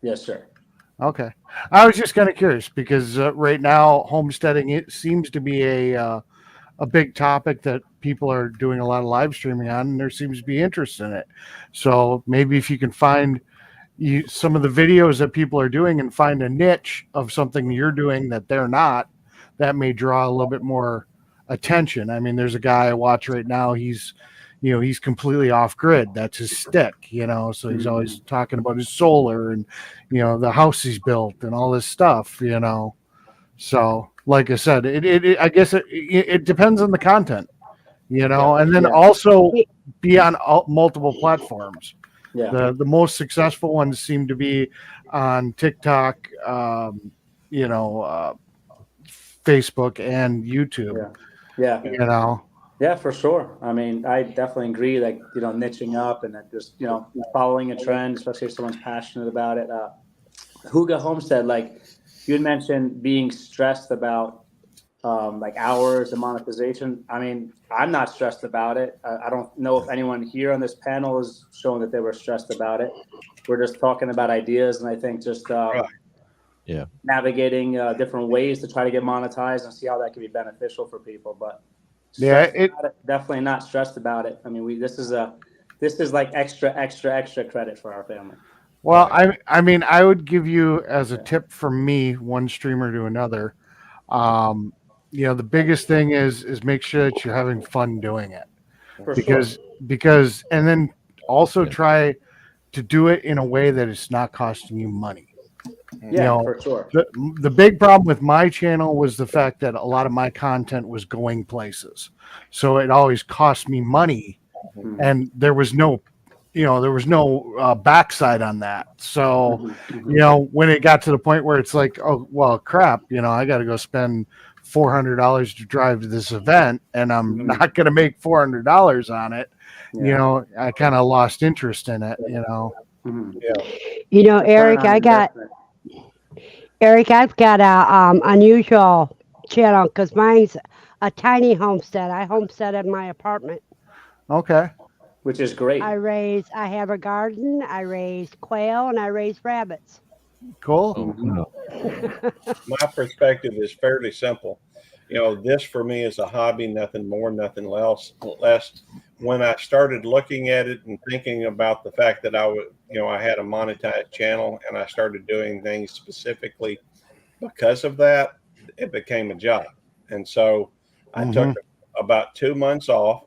Yes, sir. Okay. I was just kind of curious because right now homesteading, it seems to be a big topic that people are doing a lot of live streaming on, and there seems to be interest in it. So maybe if you can find some of the videos that people are doing and find a niche of something you're doing that they're not, that may draw a little bit more attention. I mean, there's a guy I watch right now. He's completely off grid. That's his stick, so he's always talking about his solar and, the house he's built and all this stuff, So like I said, I guess it depends on the content, you know, and then Yeah. also be on multiple platforms. Yeah. The most successful ones seem to be on TikTok, you know, Facebook and YouTube. Yeah. You know, Yeah, for sure. I mean, I definitely agree. Like, you know, niching up and then just, you know, following a trend, especially if someone's passionate about it. Huga Homestead, like you had mentioned being stressed about like hours and monetization. I mean, I'm not stressed about it. I don't know if anyone here on this panel is showing that they were stressed about it. We're just talking about ideas, and I think just Yeah. navigating different ways to try to get monetized and see how that can be beneficial for people. But Yeah, stressed about it, definitely not stressed about it. I mean, this is like extra credit for our family. well, I mean, I would give you as a tip from me, one streamer to another. You know, the biggest thing is make sure that you're having fun doing it, For because and then also Yeah. try to do it in a way that it's not costing you money. Yeah, You know, for sure. the big problem with my channel was the fact that a lot of my content was going places, so it always cost me money, Mhm. and there was no, you know, backside on that. So, Mhm. you know, when it got to the point where it's like, oh well, crap, you know, I got to go spend $400 to drive to this event, and I'm Mhm. not going to make $400 on it. You Yeah. know, I kind of lost interest in it. You know. Mhm. You know, Return on investment. Eric, I've got a unusual channel because mine's a tiny homestead. I homestead in my apartment. Okay. Which is great. I have a garden, I raise quail, and I raise rabbits. Cool. Oh, Mhm. wow. My perspective is fairly simple. You know, this for me is a hobby, nothing more, nothing less. When I started looking at it and thinking about the fact that I would, you know, I had a monetized channel and I started doing things specifically because of that, it became a job. And so I took about 2 months off.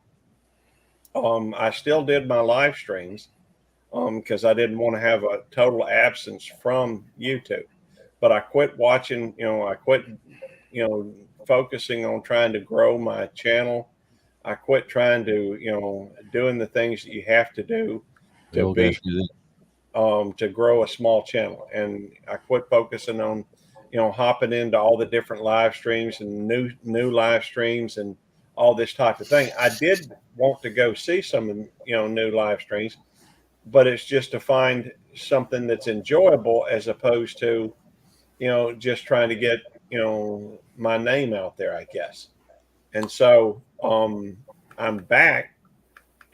I still did my live streams because I didn't want to have a total absence from YouTube. But I quit watching, you know, I quit, you know, focusing on trying to grow my channel. I quit trying to, you know, doing the things that you have to do We to all go be through that. to grow a small channel. And I quit focusing on, you know, hopping into all the different live streams and new live streams and all this type of thing. I did want to go see some, you know, new live streams, but it's just to find something that's enjoyable as opposed to, you know, just trying to get, you know, my name out there, I guess. And so I'm back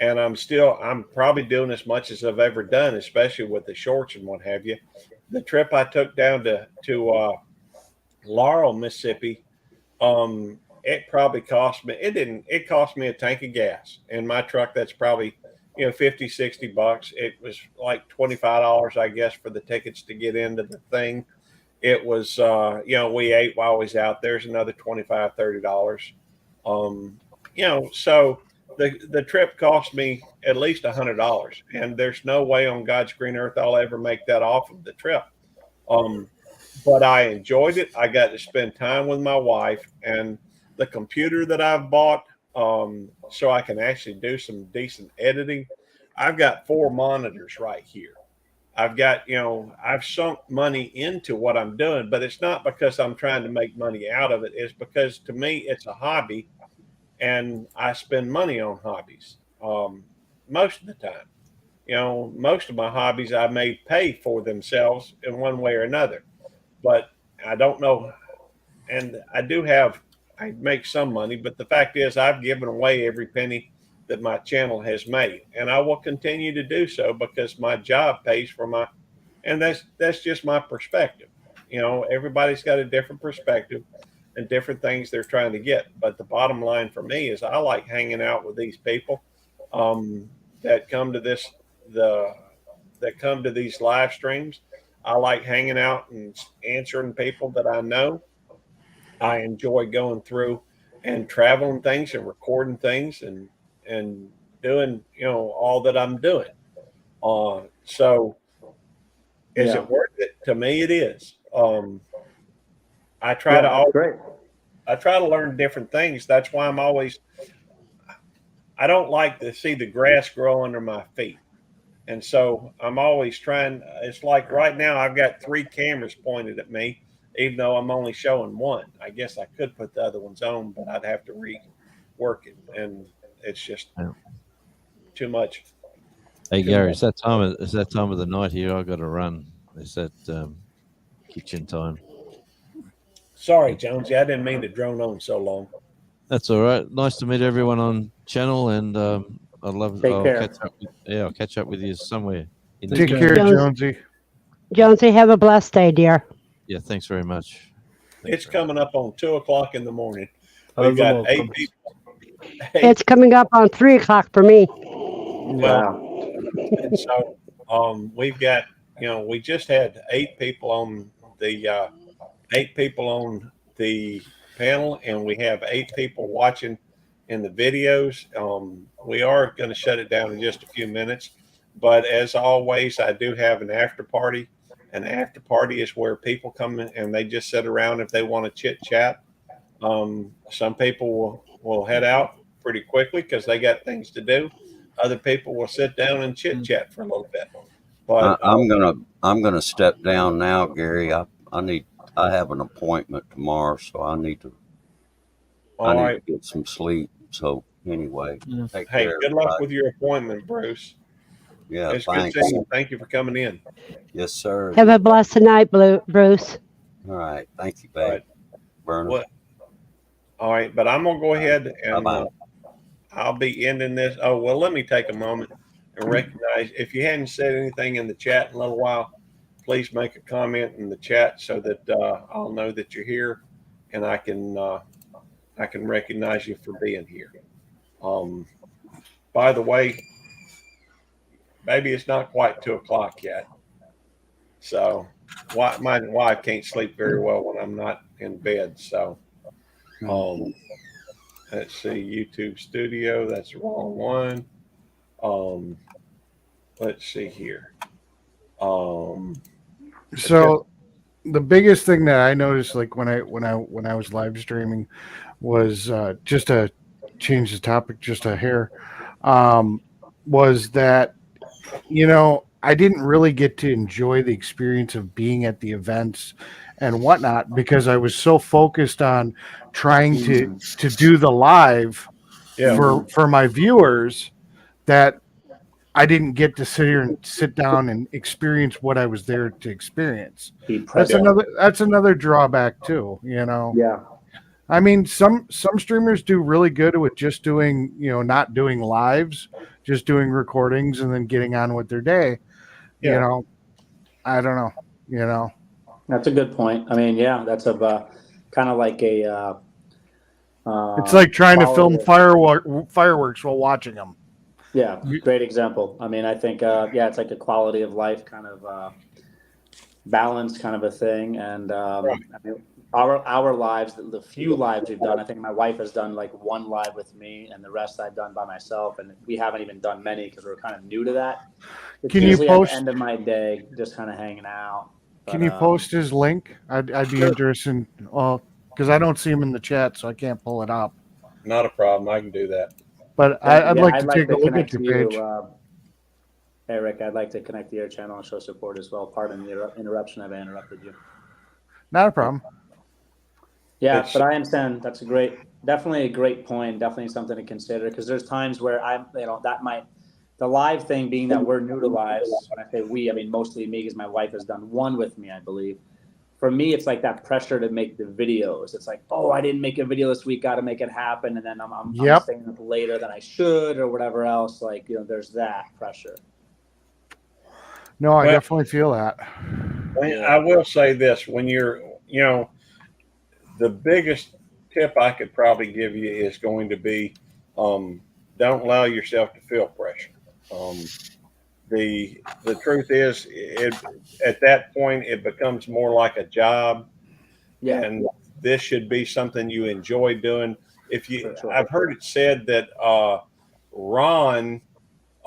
and I'm probably doing as much as I've ever done, especially with the shorts and what have you. The trip I took down to Laurel, Mississippi, it probably cost me, it cost me a tank of gas in my truck. That's probably, you know, 50, $60. It was like $25, I guess, for the tickets to get into the thing. It was, you know, we ate while I was out. There's another $25, $30. You know, so the trip cost me at least $100, and there's no way on God's green earth I'll ever make that off of the trip. But I enjoyed it. I got to spend time with my wife, and the computer that I've bought, so I can actually do some decent editing. I've got 4 monitors right here. I've got, you know, I've sunk money into what I'm doing, but it's not because I'm trying to make money out of it. It's because to me, it's a hobby and I spend money on hobbies most of the time. You know, most of my hobbies I may pay for themselves in one way or another, but I don't know. And I make some money, but the fact is, I've given away every penny that my channel has made, and I will continue to do so because my job pays for my, and that's just my perspective. You know, everybody's got a different perspective and different things they're trying to get. But the bottom line for me is I like hanging out with these people that come to that come to these live streams. I like hanging out and answering people that I know. I enjoy going through and traveling things and recording things and doing, you know, all that I'm doing. So is Yeah. it worth it? To me, it is. I try Yeah, to that's great. I try to learn different things. That's why I'm always I don't like to see the grass grow under my feet. And so I'm always trying. It's like right now I've got 3 cameras pointed at me, even though I'm only showing one. I guess I could put the other ones on, but I'd have to rework it, and it's just Yeah. too much. Hey Too Gary, much. it's that time of the night here. I got to run. It's that kitchen time. Sorry, Jonesy, I didn't mean to drone on so long. That's all right. Nice to meet everyone on channel, and I'd love. Take I'll care. catch up. I'll catch up with you somewhere. In the Take future. care, Jones- Jonesy. Jonesy, have a blessed day, dear. Yeah, thanks very much. It's coming up on 2:00 in the morning. How's We've got the 8 welcome? people. It's coming up on 3 o'clock for me. Well, and so we've got, we just had 8 people on the 8 people on the panel, and we have 8 people watching in the videos. We are going to shut it down in just a few minutes, but as always, I do have an after party. An after party is where people come in and they just sit around if they want to chit chat. Some people will head out pretty quickly because they got things to do. Other people will sit down and chit chat for a little bit. But I'm gonna step down now, Gary. I have an appointment tomorrow, so I need to all right. to get some sleep. So anyway, take Hey, care, good luck everybody. with your appointment, Bruce. Yeah, It's good thanks. seeing you. Thank you for coming in. Yes, sir. Have a blessed night, Bruce. All right, thank you, All babe. right. Burner. What? All right, but I'm gonna go ahead and Bye-bye. I'll be ending this. Oh well, let me take a moment and recognize if you hadn't said anything in the chat in a little while, please make a comment in the chat so that I'll know that you're here, and I can recognize you for being here. By the way, maybe it's not quite 2:00 yet, so my wife can't sleep very well when I'm not in bed. So, let's see, YouTube Studio. That's the wrong one. Let's see here. So the biggest thing that I noticed, like when I was live streaming, was just to change the topic just a hair, was that I didn't really get to enjoy the experience of being at the events and whatnot because I was so focused on trying to do the live for my viewers that I didn't get to sit down and experience what I was there to experience. That's another drawback too, Yeah. I mean, some streamers do really good with just doing, not doing lives, just doing recordings and then getting on with their day. Yeah. I don't know, That's a good point. I mean, yeah, that's a kind of like a. It's like trying to film quality- fireworks while watching them. Yeah, great example. I mean, I think it's like a quality of life kind of balance kind of a thing. And I mean, our lives, the few lives we've done, I think my wife has done like 1 live with me, and the rest I've done by myself. And we haven't even done many because we're kind of new to that. It's Can you usually post- at the end of my day, just kind of hanging out. Can you post his link? I'd be interested. Well, because I don't see him in the chat, so I can't pull it up. Not a problem. I can do that. But I'd like to take a look at connect your page. Eric, I'd like to connect to your channel and show support as well. Pardon the interruption. I've interrupted you. Not a problem. Yeah, but I understand. That's definitely a great point. Definitely something to consider because there's times where the live thing being that we're new to lives. When I say we, I mean mostly me because my wife has done 1 with me, I believe. For me, it's like that pressure to make the videos. It's like, oh, I didn't make a video this week, got to make it happen, and then I'm staying up later than I should or whatever else. Like there's that pressure. No, I definitely feel that. I will say this: when you're, the biggest tip I could probably give you is going to be, don't allow yourself to feel pressure. The truth is, at that point, it becomes more like a job. Yeah. And this should be something you enjoy doing. I've heard it said that Ron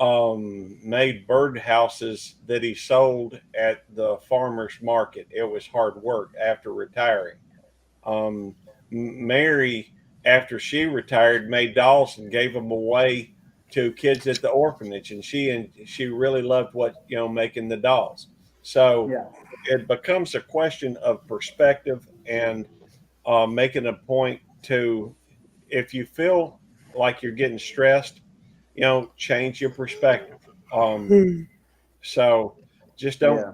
made birdhouses that he sold at the farmer's market. It was hard work after retiring. Mary, after she retired, made dolls and gave them away to kids at the orphanage, and she really loved making the dolls. So Yeah. it becomes a question of perspective and making a point to, if you feel like you're getting stressed, change your perspective. So just Yeah.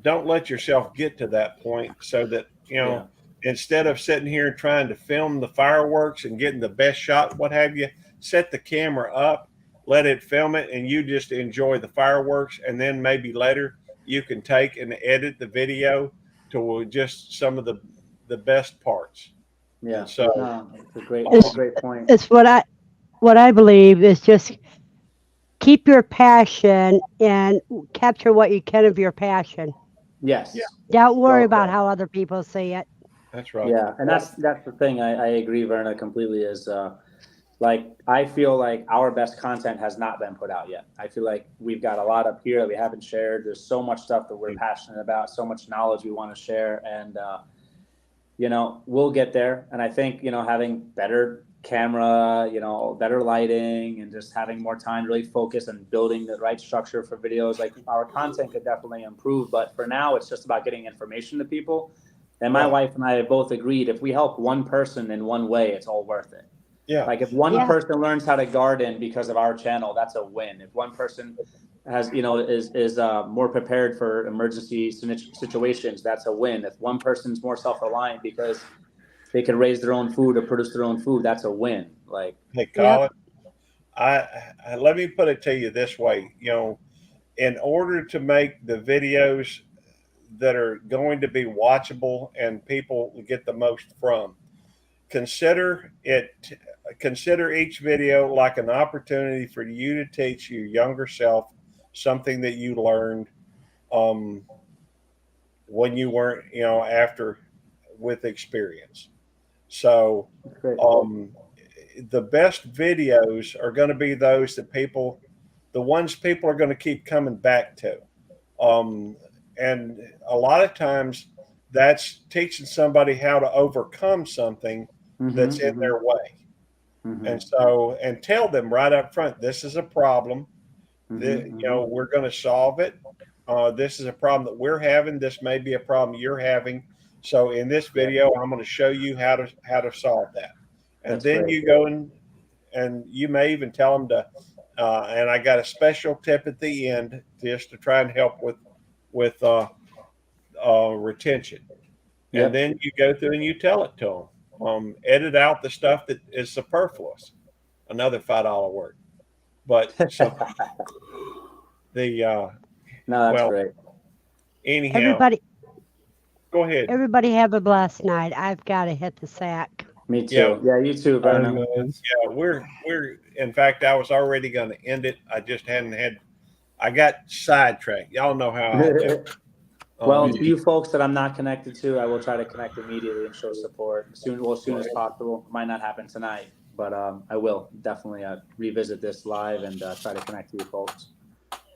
don't let yourself get to that point, so that Yeah. instead of sitting here trying to film the fireworks and getting the best shot, what have you, set the camera up, let it film it, and you just enjoy the fireworks. And then maybe later you can take and edit the video to just some of the best parts. Yeah. And so No, it's a It's, great point. it's what I believe is just keep your passion and capture what you can of your passion. Yes. Don't worry Well about said. how other people see it. that's right. Yeah, and that's the thing. I agree, Verna, completely. Is like I feel like our best content has not been put out yet. I feel like we've got a lot up here that we haven't shared. There's so much stuff that we're passionate about, so much knowledge we want to share, and we'll get there. And I think having better camera, better lighting, and just having more time to really focus and building the right structure for videos, like our content could definitely improve. But for now, it's just about getting information to people. And my wife and I have both agreed, if we help one person in one way, it's all worth it. Yeah. Like if one Yeah. person learns how to garden because of our channel, that's a win. If one person has, is more prepared for emergency situations, that's a win. If one person's more self-reliant because they can raise their own food or produce their own food, that's a win. Like, Hey, Colin, I let me put it to you this way. In order to make the videos that are going to be watchable and people get the most from, consider each video like an opportunity for you to teach your younger self something that you learned when you weren't, after, with experience. So great. the best videos are going to be those that the ones people are going to keep coming back to. And a lot of times that's teaching somebody how to overcome something that's in their way. And so, and tell them right up front, this is a problem that, we're going to solve it. This is a problem that we're having. This may be a problem you're having. So in this video, I'm going to show you how to solve that. And That's then great. you go and you may even tell them to, and I got a special tip at the end just to try and help with retention. Yep. And then you go through and you tell it to them. Edit out the stuff that is superfluous. Another $5 word. But so No, that's great. anyhow, Everybody, go ahead. everybody have a blessed night. I've got to hit the sack. Me too. Yeah, you too, Verna. Yeah, we're in fact, I was already going to end it. I just I got sidetracked. Y'all know how I do. Well, to you folks that I'm not connected to, I will try to connect immediately and show support as soon as possible. Might not happen tonight, but I will definitely revisit this live and try to connect to you folks.